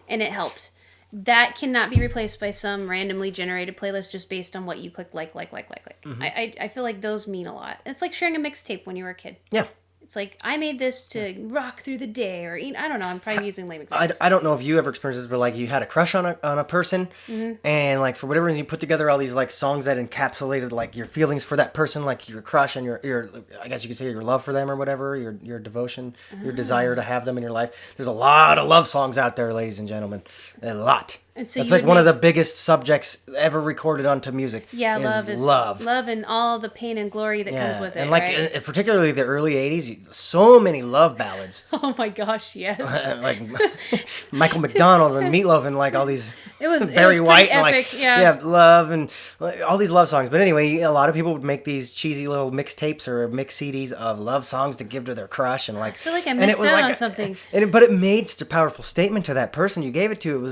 and it helped. That cannot be replaced by some randomly generated playlist just based on what you click like. Mm-hmm. I feel like those mean a lot. It's like sharing a mixtape when you were a kid. Yeah. It's like, I made this to rock through the day, or I don't know, I'm probably using lame examples. I don't know if you ever experienced this, but like you had a crush on a person, and like for whatever reason you put together all these like songs that encapsulated like your feelings for that person, like your crush and your I guess you could say your love for them or whatever, your devotion, your desire to have them in your life. There's a lot of love songs out there, ladies and gentlemen, a lot. And so that's like one of the biggest subjects ever recorded onto music. Yeah, love and all the pain and glory that comes with it. And like particularly the early '80s, so many love ballads. Oh my gosh, yes. Like Michael McDonald and Meatloaf and like all these. It was Barry White and epic, like love and like, all these love songs. But anyway, a lot of people would make these cheesy little mixtapes or mix CDs of love songs to give to their crush and like. I feel like I missed out on something. But it made such a powerful statement to that person you gave it to.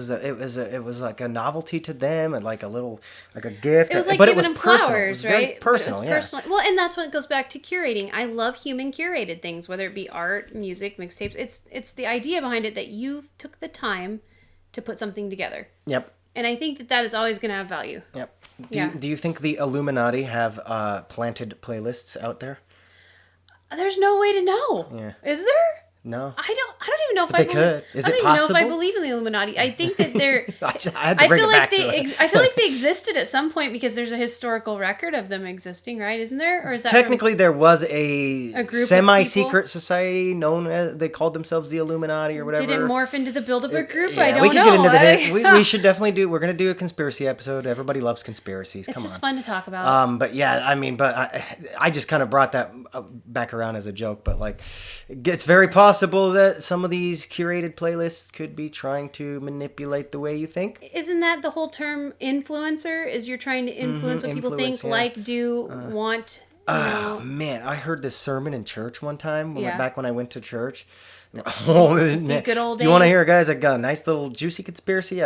It was like a novelty to them and like a little like a gift. It was like but giving it was them personal. flowers, It was very right? personal, But it was personal. Well, and that's when it goes back to curating. I love human curated things, whether it be art, music, mixtapes. It's the idea behind it that you took the time to put something together. Yep. And I think that is always going to have value. Yep. Do you think the Illuminati have planted playlists out there? There's no way to know. Yeah. Is there? No. I don't even know if But they could. Is it possible? I don't even know if I believe in the Illuminati. I think that they're. I had to bring it back to it. I feel like they existed at some point because there's a historical record of them existing, right? Isn't there? Or is that technically there was a group semi-secret society known as they called themselves the Illuminati or whatever. Did it morph into the Bilderberg group? Yeah, I don't know. We could get into the we should definitely do. We're gonna do a conspiracy episode. Everybody loves conspiracies. It's Come just on. fun to talk about. But yeah, I mean, I just kind of brought that back around as a joke. But like, it's very possible that some of these curated playlists could be trying to manipulate the way you think. Isn't that the whole term influencer? Is you're trying to influence what people think, like, do, want, you know? Man, I heard this sermon in church one time, back when I went to church. Oh, the good old days. Do you want to hear, guys? I got a nice little juicy conspiracy.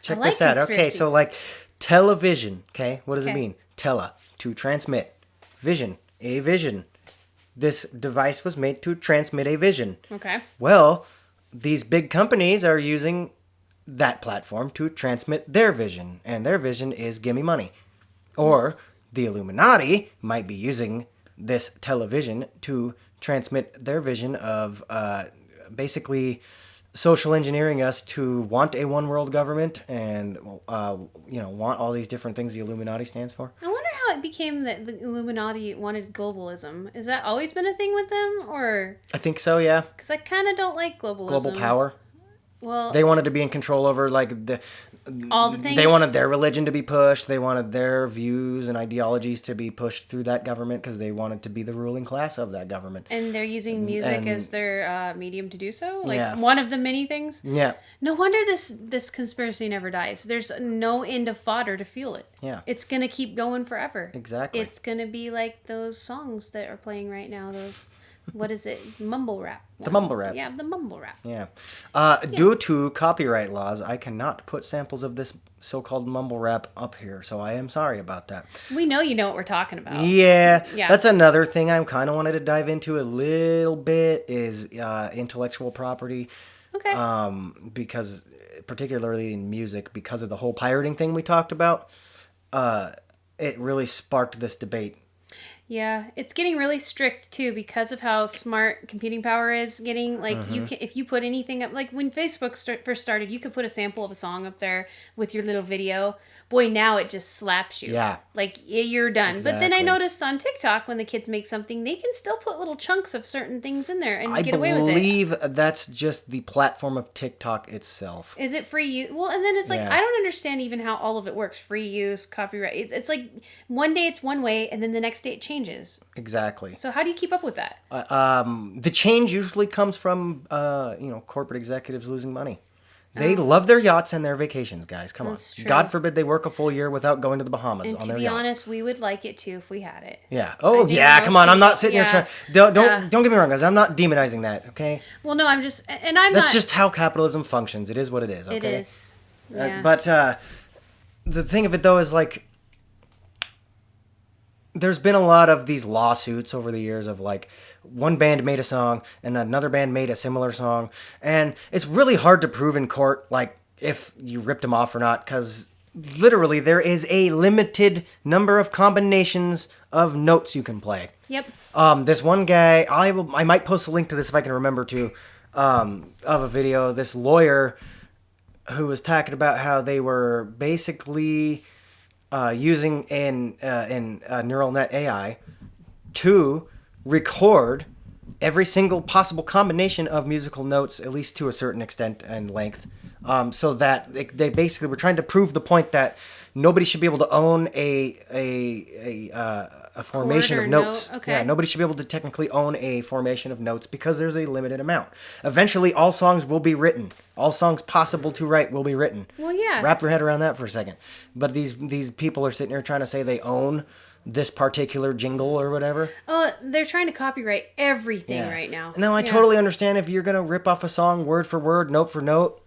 Check this out. Okay, so like television, okay? What does it mean? Tele, to transmit. Vision, a vision. This device was made to transmit a vision. Okay. Well, these big companies are using that platform to transmit their vision, and their vision is gimme money. Or the Illuminati might be using this television to transmit their vision of basically social engineering us to want a one world government and want all these different things the Illuminati stands for. I wonder how it became that the Illuminati wanted globalism. Has that always been a thing with them, or? I think so, yeah. Because I kind of don't like globalism. Global power. Well, they wanted to be in control over like all the things. They wanted their religion to be pushed. They wanted their views and ideologies to be pushed through that government because they wanted to be the ruling class of that government. And they're using music as their medium to do so. Like one of the many things. Yeah. No wonder this conspiracy never dies. There's no end of fodder to fuel it. Yeah. It's gonna keep going forever. Exactly. It's gonna be like those songs that are playing right now. Those what is it? Mumble rap. The mumble rap. Yeah, the mumble rap. Yeah. Due to copyright laws, I cannot put samples of this so-called mumble rap up here, so I am sorry about that. We know you know what we're talking about. Yeah, Yeah. that's another thing I kind of wanted to dive into a little bit is intellectual property. Okay. Because particularly in music, because of the whole pirating thing we talked about, it really sparked this debate. Yeah, it's getting really strict too because of how smart computing power is getting. Like you can, if you put anything up, like when Facebook first started, you could put a sample of a song up there with your little video. Boy, now it just slaps you. Yeah. Like you're done. But then I Exactly. noticed on TikTok when the kids make something, they can still put little chunks of certain things in there and I get away with it. believe that's just the platform of TikTok itself. Is it free use? Well, and then it's like, Yeah. I don't understand even how all of it works. Free use, copyright. It's like one day it's one way and then the next day it changes. Exactly. So how do you keep up with that? The change usually comes from corporate executives losing money. They love their yachts and their vacations, guys. Come That's on. true. God forbid they work a full year without going to the Bahamas And on to their be yacht. honest, we would like it too if we had it. Yeah. Oh, think yeah. most Come on. I'm not people- sitting yeah. here trying. Don't Yeah. don't get me wrong, guys. I'm not demonizing that. Okay. Well, no, I'm just, and I'm That's not. just how capitalism functions. It is what it is. Okay. It is. Yeah. But the thing of it though is like, there's been a lot of these lawsuits over the years of like one band made a song and another band made a similar song, and it's really hard to prove in court like if you ripped them off or not, because literally there is a limited number of combinations of notes you can play. Yep. This one guy, I might post a link to this if I can remember to, of a video. This lawyer who was talking about how they were basically using in neural net AI to record every single possible combination of musical notes, at least to a certain extent and length, so that they basically were trying to prove the point that nobody should be able to own a formation Chord of or notes. note, okay. Yeah, nobody should be able to technically own a formation of notes because there's a limited amount. Eventually, all songs will be written. All songs possible to write will be written. Well, yeah. Wrap your head around that for a second. But these people are sitting here trying to say they own this particular jingle or whatever. Oh, they're trying to copyright everything Yeah. right now. Now, I Yeah. totally understand if you're going to rip off a song word for word, note for note,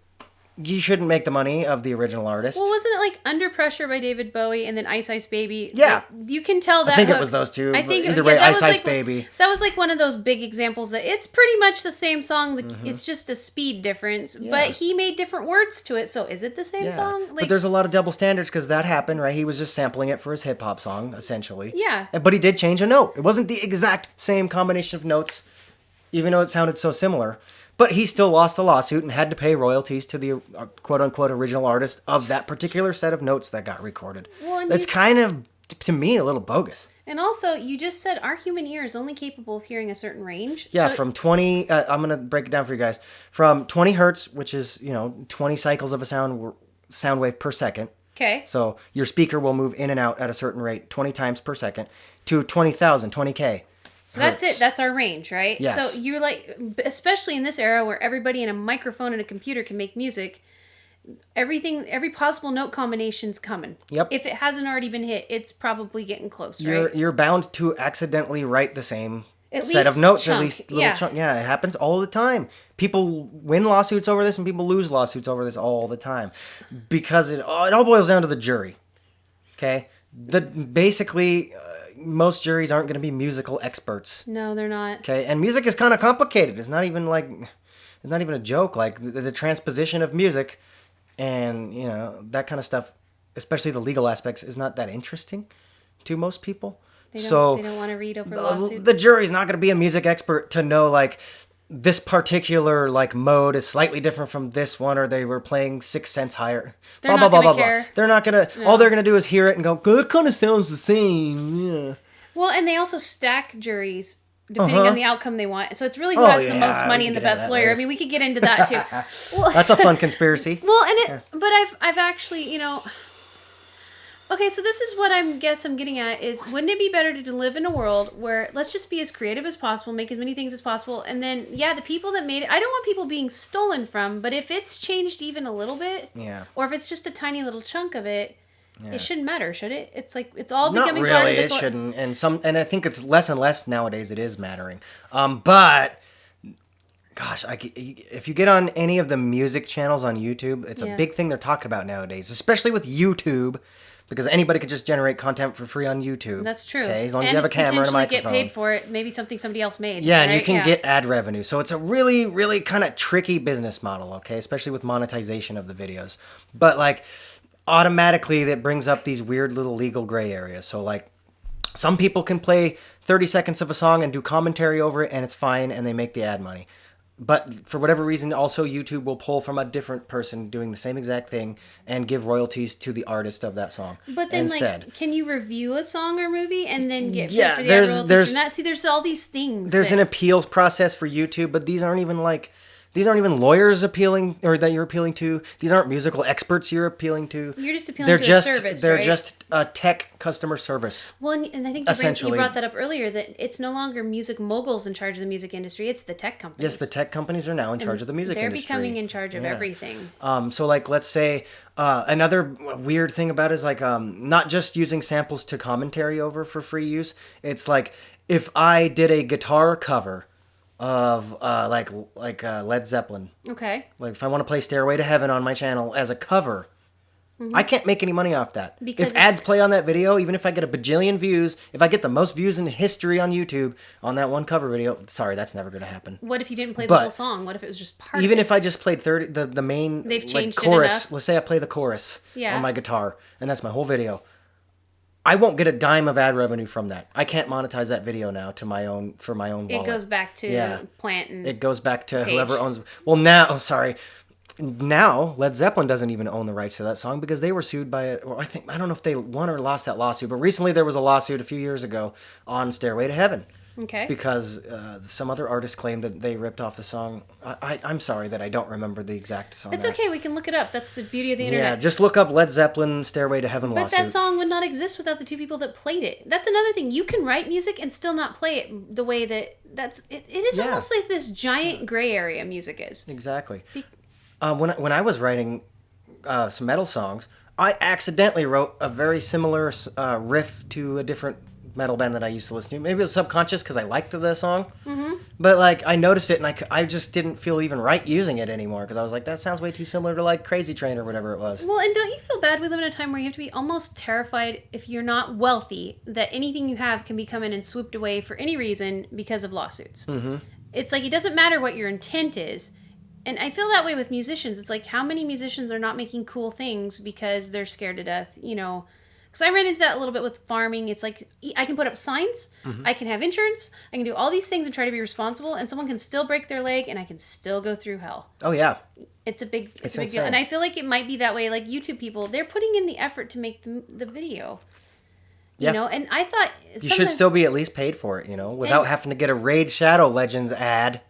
you shouldn't make the money of the original artist. Well, wasn't it like Under Pressure by David Bowie and then Ice Ice Baby? Yeah. Like, you can tell that. think it hook- was those two, I but think either way, that Ice was Ice like, Baby. That was like one of those big examples that it's pretty much the same song. Mm-hmm. It's just a speed difference, but he made different words to it. So is it the same Yeah. song? Like, But there's a lot of double standards because that happened, right? He was just sampling it for his hip hop song, essentially. Yeah. But he did change a note. It wasn't the exact same combination of notes, even though it sounded so similar. But he still lost the lawsuit and had to pay royalties to the quote-unquote original artist of that particular set of notes that got recorded. Well, and That's he's- kind of, to me, a little bogus. And also, you just said our human ear is only capable of hearing a certain range. Yeah, So- from 20, I'm going to break it down for you guys. From 20 hertz, which is, 20 cycles of a sound wave per second. Okay. So your speaker will move in and out at a certain rate, 20 times per second, to 20,000, 20K. So that's it. That's our range, right? Yes. So you're like, especially in this era where everybody in a microphone and a computer can make music, every possible note combination's coming. Yep. If it hasn't already been hit, it's probably getting close, You're right? you're bound to accidentally write the same At set of least notes, chunk, at least little yeah. chunk. Yeah, it happens all the time. People win lawsuits over this, and people lose lawsuits over this all the time, because it all boils down to the jury. Okay, basically most juries aren't going to be musical experts. No, they're not. Okay, and music is kind of complicated. It's not even a joke. Like the transposition of music, and that kind of stuff, especially the legal aspects, is not that interesting to most people. They So don't want to read over lawsuits. the jury's not going to be a music expert to know like this particular like mode is slightly different from this one, or they were playing 6 cents higher. They're not gonna care. They're not gonna. All they're gonna do is hear it and go, "Good, kind of sounds the same." Yeah. Well, and they also stack juries depending on the outcome they want. So it's really who Oh, has the yeah, most we money can and the get into best that lawyer. later. I mean, we could get into that too. Well, That's a fun conspiracy. well, and but I've actually, okay, so this is what I'm getting at is, wouldn't it be better to live in a world where let's just be as creative as possible, make as many things as possible, and then the people that made it, I don't want people being stolen from, but if it's changed even a little bit, Yeah. or if it's just a tiny little chunk of it, It shouldn't matter, should it? It's like it's all Not becoming part really. of the It shouldn't, and I think it's less and less nowadays. It is mattering, but gosh, if you get on any of the music channels on YouTube, it's a big thing they're talking about nowadays, especially with YouTube, because anybody could just generate content for free on YouTube. That's true. Okay, as long as you have a camera and a microphone. Get paid for it. Maybe something somebody else made. Yeah, right? and you can get ad revenue. So it's a really, really kind of tricky business model, okay? Especially with monetization of the videos. But like automatically that brings up these weird little legal gray areas. So like some people can play 30 seconds of a song and do commentary over it and it's fine and they make the ad money. But for whatever reason, also YouTube will pull from a different person doing the same exact thing and give royalties to the artist of that song. But then, instead. like, can you review a song or movie and then get paid Yeah, for the there's- ad royalties there's- from that? See, there's all these things. There's an appeals process for YouTube, but these aren't even lawyers appealing or that you're appealing to. These aren't musical experts you're appealing to. You're just appealing They're to just a service, they're right? just a tech customer service. Well, and I think you brought that up earlier, that it's no longer music moguls in charge of the music industry. It's the tech companies. Yes, the tech companies are now in charge of the music They're industry. becoming in charge of everything. So like let's say another weird thing about it is like not just using samples to commentary over for free use. It's like if I did a guitar cover of like Led Zeppelin. Okay. Like if I want to play Stairway to Heaven on my channel as a cover, I can't make any money off that. Because if ads play on that video, even if I get a bajillion views, if I get the most views in history on YouTube on that one cover video, sorry, that's never going to happen. What if you didn't play the But whole song? What if it was just part Even of it? if I just played the main They've changed it chorus, enough. let's say I play the chorus Yeah. on my guitar, and that's my whole video. I won't get a dime of ad revenue from that. I can't monetize that video now for my own wallet. It goes back to Plant and... It goes back to Page. whoever owns. Well, now Led Zeppelin doesn't even own the rights to that song because they were sued by it. Or I don't know if they won or lost that lawsuit, but recently there was a lawsuit a few years ago on Stairway to Heaven. Okay. Because some other artist claimed that they ripped off the song. I'm sorry that I don't remember the exact song. It's okay. We can look it up. That's the beauty of the internet. Yeah, just look up Led Zeppelin Stairway to Heaven But lawsuit. that song would not exist without the two people that played it. That's another thing. You can write music and still not play it the way that it is Yeah. almost like this giant gray area music is. Exactly. When I was writing some metal songs, I accidentally wrote a very similar riff to a different metal band that I used to listen to. Maybe it was subconscious because I liked the song. Mm-hmm. But like I noticed it and I just didn't feel even right using it anymore because I was like, that sounds way too similar to like Crazy Train or whatever it was. Well, and don't you feel bad? We live in a time where you have to be almost terrified if you're not wealthy that anything you have can be coming and swooped away for any reason because of lawsuits. Mm-hmm. It's like it doesn't matter what your intent is. And I feel that way with musicians. It's like how many musicians are not making cool things because they're scared to death, you know. Because I ran into that a little bit with farming. It's like I can put up signs, I can have insurance, I can do all these things and try to be responsible, and someone can still break their leg, and I can still go through hell. Oh yeah. It's a big deal. insane. And I feel like it might be that way. Like YouTube people, they're putting in the effort to make the video. You Yeah. know, and I thought You should still be at least paid for it, you know, without having to get a Raid Shadow Legends ad.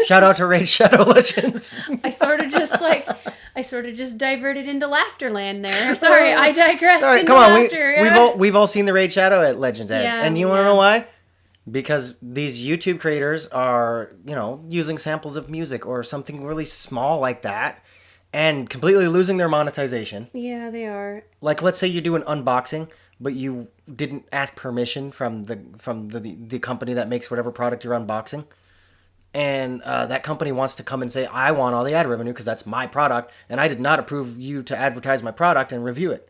Shout out to Raid Shadow Legends. I sort of just diverted into laughter land there. Sorry, I digressed Sorry, into come on. laughter. We've all seen the Raid Shadow at Legends ads, Yeah, and you want to yeah. know why? Because these YouTube creators are, you know, using samples of music or something really small like that, and completely losing their monetization. Yeah, they are. Like, let's say you do an unboxing, but you didn't ask permission from the company that makes whatever product you're unboxing. And that company wants to come and say, I want all the ad revenue because that's my product, and I did not approve you to advertise my product and review it.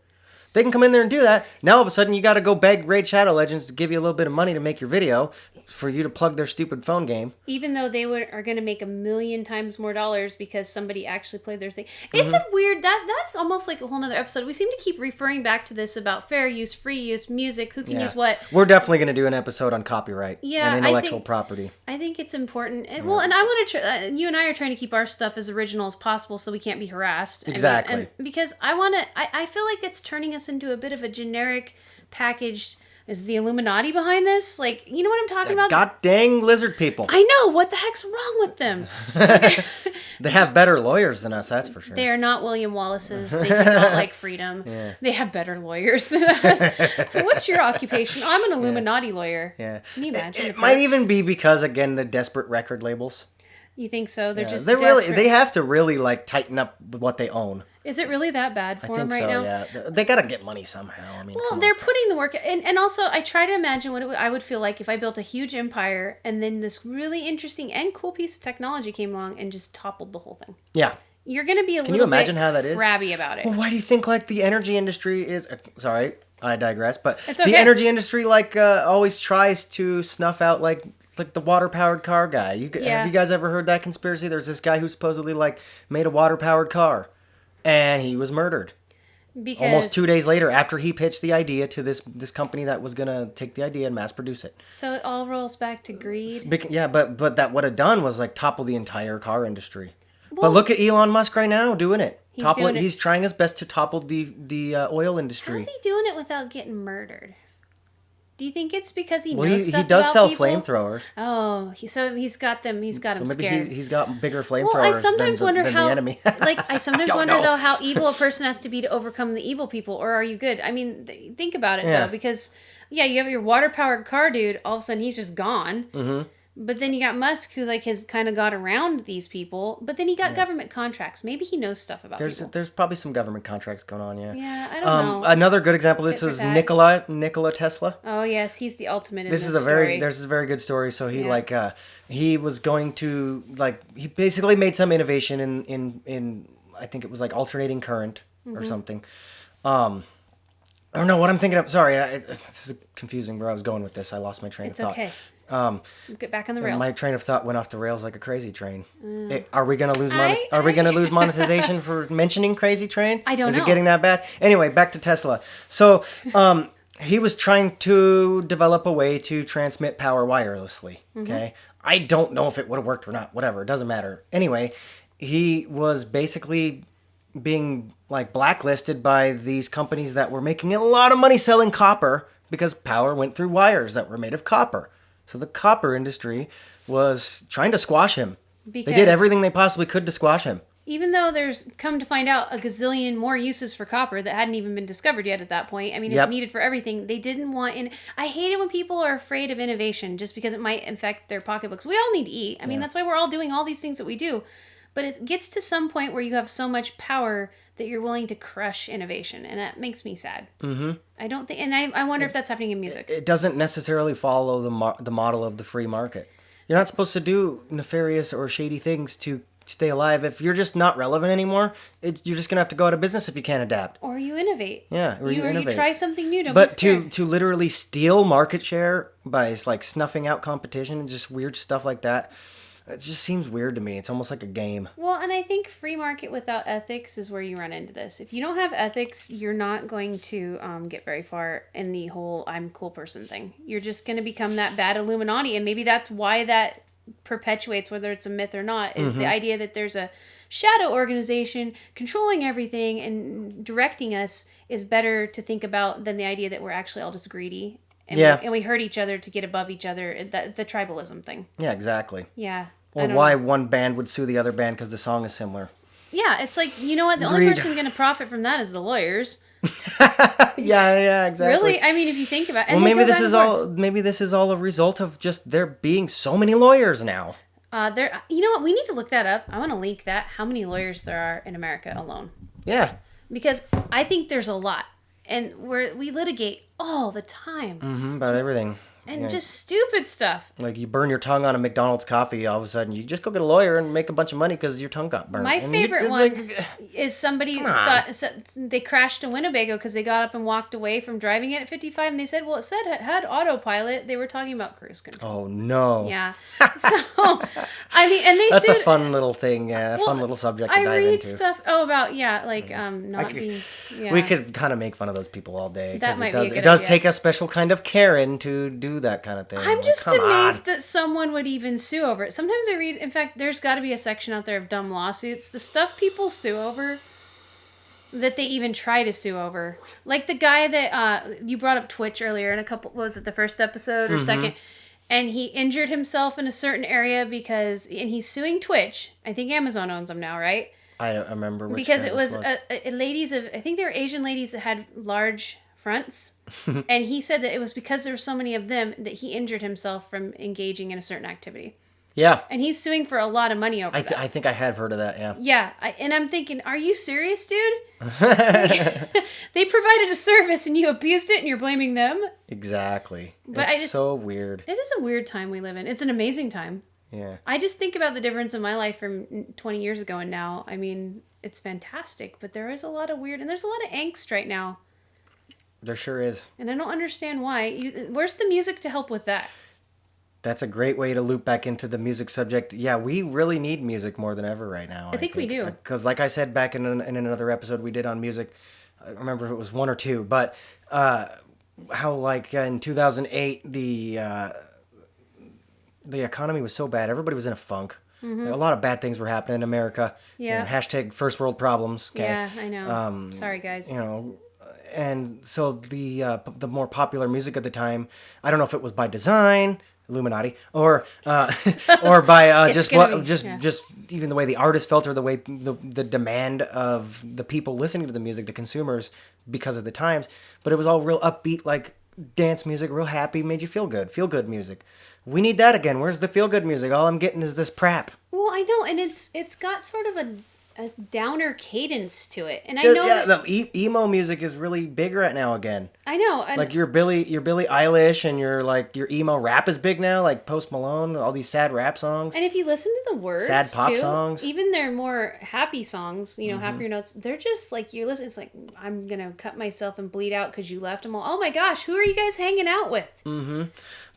They can come in there and do that. Now all of a sudden you got to go beg Raid Shadow Legends to give you a little bit of money to make your video for you to plug their stupid phone game. Even though they are going to make 1,000,000 times more dollars because somebody actually played their thing. It's a weird, that's almost like a whole nother episode. We seem to keep referring back to this about fair use, free use, music, who can use what. We're definitely going to do an episode on copyright Yeah, and intellectual property. I think it's important. And, well, and I want to, you and I are trying to keep our stuff as original as possible so we can't be harassed. Exactly. And because I feel like it's turning us into a bit of a generic packaged. Is the Illuminati behind this? Like, you know what I'm talking about? God dang lizard people. I know. What the heck's wrong with them? They have better lawyers than us, that's for sure. They are not William Wallace's. They do not like freedom. Yeah. They have better lawyers than us. What's your occupation? I'm an Illuminati lawyer. Yeah. Can you imagine? It might even be because, again, the desperate record labels. You think so? They're just They desperate. have to really like tighten up what they own. Is it really that bad I for think them right so, now? yeah. They got to get money somehow. I mean, Well, come they're on. putting the work, and also I try to imagine what I would feel like if I built a huge empire and then this really interesting and cool piece of technology came along and just toppled the whole thing. Yeah. You're going to be a Can you little imagine bit how that is? crabby about it. Well, why do you think like the energy industry is? Sorry, I digress. But It's the okay. energy industry like always tries to snuff out like the water powered car guy. Yeah. Have you guys ever heard that conspiracy? There's this guy who supposedly like made a water powered car, and he was murdered Because almost 2 days later after he pitched the idea to this company that was gonna take the idea and mass produce it. So it all rolls back to greed. Yeah, but that would have done was like topple the entire car industry. Well, But look at Elon Musk right now doing it. doing it. He's trying his best to topple the oil industry. How's he doing it without getting murdered? Do you think it's because he Well, knows he stuff does about sell people? flamethrowers. Oh, so he's got them. He's got them So maybe scared. he's got bigger flamethrowers Well, I sometimes than wonder than how, the enemy. I sometimes don't wonder know. though how evil a person has to be to overcome the evil people, or are you good? I mean, think about it Yeah. though, because yeah, you have your water powered car dude. All of a sudden, he's just gone. Mm-hmm. But then you got Musk, who like has kind of got around these people. But then he got government contracts. Maybe he knows stuff about people. There's probably some government contracts going on. Yeah. Yeah, I don't know. Another good example. This Tit for was tat. Nikola Tesla. Oh yes, he's the ultimate in This this is a story. there's a very good story. So he Yeah. he was going to he basically made some innovation in I think it was like alternating current Mm-hmm. or something. Or no, what I'm thinking of. Sorry, this is confusing where I was going with this. I lost my train It's of thought. okay. Get back on the rails. My train of thought went off the rails like a crazy train. Are we gonna lose? I- Are we gonna lose monetization for mentioning Crazy Train? I don't Is know. it getting that bad? Anyway, back to Tesla. So, he was trying to develop a way to transmit power wirelessly. Okay, I don't know if it would have worked or not. Whatever, it doesn't matter. Anyway, he was basically being like blacklisted by these companies that were making a lot of money selling copper because power went through wires that were made of copper. So the copper industry was trying to squash him. They did Because- everything they possibly could to squash him. Even though there's come to find out a gazillion more uses for copper that hadn't even been discovered yet at that point. I mean, it's Yep. needed for everything. They didn't want in. I hate it when people are afraid of innovation just because it might affect their pocketbooks. We all need to eat. I mean, that's why we're all doing all these things that we do. But it gets to some point where you have so much power that you're willing to crush innovation, and that makes me sad. Mm-hmm. I don't think, and I wonder if that's happening in music. It doesn't necessarily follow the model of the free market. You're not supposed to do nefarious or shady things to stay alive. If you're just not relevant anymore, you're just gonna have to go out of business if you can't adapt. Or you innovate. Yeah, or you you innovate. try something new. Don't be But scared. to literally steal market share by like snuffing out competition and just weird stuff like that, it just seems weird to me. It's almost like a game. Well, and I think free market without ethics is where you run into this. If you don't have ethics, you're not going to get very far in the whole I'm cool person thing. You're just going to become that bad Illuminati. And maybe that's why that perpetuates, whether it's a myth or not, is the idea that there's a shadow organization controlling everything and directing us is better to think about than the idea that we're actually all just greedy. And Yeah. we hurt each other to get above each other. The tribalism thing. Yeah, exactly. Yeah. I Or don't why know. one band would sue the other band because the song is similar. Yeah, it's like, you know what? The only Greed. person going to profit from that is the lawyers. Yeah, exactly. Really? I mean, if you think about it. Well, maybe this is all a result of just there being so many lawyers now. You know what? We need to look that up. I want to link that. How many lawyers there are in America alone? Yeah. Because I think there's a lot. And we litigate all the time. About everything. And just stupid stuff. Like you burn your tongue on a McDonald's coffee, all of a sudden you just go get a lawyer and make a bunch of money because your tongue got burned. My And favorite it's one like, is somebody Come on. thought they crashed in Winnebago because they got up and walked away from driving it at 55, and they said, well, it said it had autopilot. They were talking about cruise control. oh no. Yeah. So, I mean, and they That's sued. a fun little thing, a Well, fun little subject to I dive read into. stuff about not could- being. Yeah. We could kind of make fun of those people all day. 'Cause That might be a it good does idea. take a special kind of Karen to do that kind of thing. I'm Like, just come amazed on. that someone would even sue over it. Sometimes I read. In fact, there's got to be a section out there of dumb lawsuits. The stuff people sue over. That they even try to sue over, like the guy that you brought up Twitch earlier in what was it the first episode or second, and he injured himself in a certain area and he's suing Twitch. I think Amazon owns them now, right? I don't remember which Because guy it this was ladies of, I think they were Asian ladies that had large fronts, and he said that it was because there were so many of them that he injured himself from engaging in a certain activity. Yeah. And he's suing for a lot of money over that. I think I have heard of that, yeah. Yeah, and I'm thinking, are you serious, dude? They provided a service and you abused it and you're blaming them? Exactly. But it's so weird. It is a weird time we live in. It's an amazing time. Yeah. I just think about the difference in my life from 20 years ago and now. I mean, it's fantastic, but there is a lot of weird, and there's a lot of angst right now. There sure is. And I don't understand why. Where's the music to help with that? That's a great way to loop back into the music subject. Yeah, we really need music more than ever right now. I think we do. Because like I said back in another episode we did on music, I don't remember if it was 1 or 2, but how like in 2008 the economy was so bad. Everybody was in a funk. Mm-hmm. A lot of bad things were happening in America. Yeah. Hashtag first world problems. Okay? Yeah, I know. Sorry, guys. You know, and so the more popular music at the time, I don't know if it was by design, Illuminati, or by just even the way the artist felt, or the way the demand of the people listening to the music, the consumers, because of the times. But it was all real upbeat, like dance music, real happy, made you feel good music. We need that again. Where's the feel good music? All I'm getting is this prap. Well, I know, and it's got sort of a downer cadence to it, and I know the emo music is really big right now again. I know, like your Billie Eilish and your emo rap is big now, like Post Malone, all these sad rap songs. And if you listen to the words, sad pop too, songs, even their more happy songs, you know, happier notes, they're just like you listen. It's like, I'm gonna cut myself and bleed out because you left them all. Oh my gosh, who are you guys hanging out with? Mm-hmm.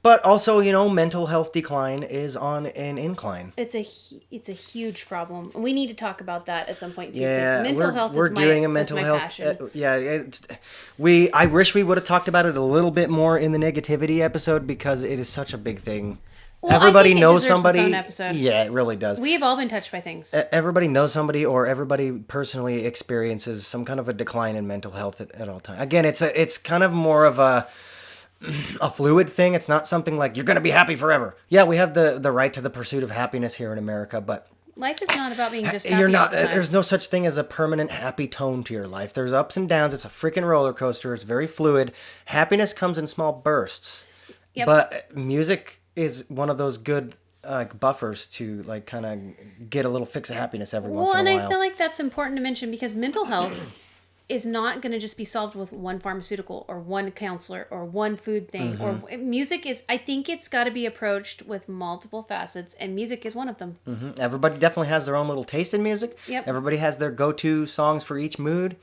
But also, you know, mental health decline is on an incline. It's a huge problem. We need to talk about that at some point too. Yeah, mental health we're is doing a mental health. Passion. I wish we would have talked about it a little bit more in the negativity episode, because it is such a big thing. Well, everybody I think knows it deserves somebody. Its own episode. Yeah, it really does. We've all been touched by things. Everybody knows somebody, or everybody personally experiences some kind of a decline in mental health at all times. Again, it's kind of more of a fluid thing. It's not something like you're going to be happy forever. Yeah, we have the right to the pursuit of happiness here in America, but life is not about being just happy. You're not. All the time. There's no such thing as a permanent happy tone to your life. There's ups and downs. It's a freaking roller coaster. It's very fluid. Happiness comes in small bursts. Yep. But music is one of those good buffers to like kind of get a little fix of happiness every once in a while. Well, and I feel like that's important to mention, because mental health is not going to just be solved with one pharmaceutical or one counselor or one food thing. Or music is, I think it's got to be approached with multiple facets, and music is one of them. Mm-hmm. Everybody definitely has their own little taste in music. Yep. Everybody has their go-to songs for each mood.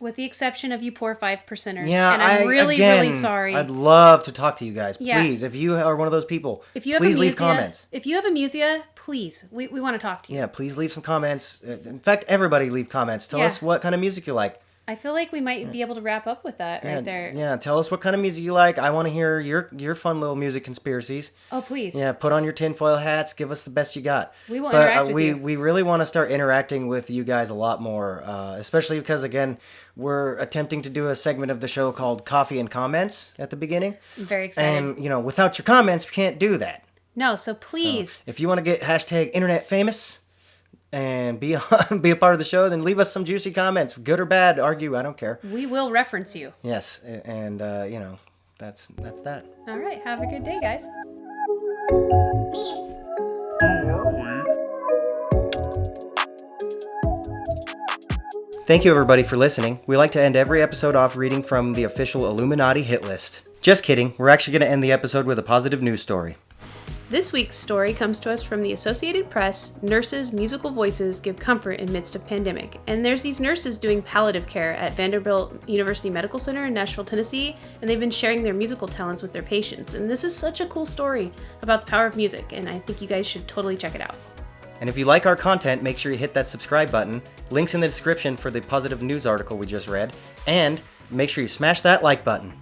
With the exception of you poor 5%ers. Yeah, and I'm really sorry. I'd love to talk to you guys. Yeah. Please, if you are one of those people, please leave comments. If you have amusia, please, we want to talk to you. Yeah, please leave some comments. In fact, everybody leave comments. Tell us what kind of music you like. I feel like we might be able to wrap up with that right there. Yeah, tell us what kind of music you like. I want to hear your fun little music conspiracies. Oh, please. Yeah, put on your tinfoil hats. Give us the best you got. We will interact with you. We really want to start interacting with you guys a lot more, especially because, again, we're attempting to do a segment of the show called Coffee and Comments at the beginning. I'm very excited. And, without your comments, we can't do that. No, so please. So if you want to get hashtag internet famous and be a part of the show, then leave us some juicy comments, good or bad. Argue, I don't care. We will reference you. Yes, and that's that. All right, have a good day, guys. Thank you, everybody, for listening. We like to end every episode off reading from the official Illuminati hit list. Just kidding. We're actually going to end the episode with a positive news story. This week's story comes to us from the Associated Press. Nurses' musical voices give comfort in midst of pandemic. And there's these nurses doing palliative care at Vanderbilt University Medical Center in Nashville, Tennessee, and they've been sharing their musical talents with their patients. And this is such a cool story about the power of music, and I think you guys should totally check it out. And if you like our content, make sure you hit that subscribe button. Links in the description for the positive news article we just read. And make sure you smash that like button.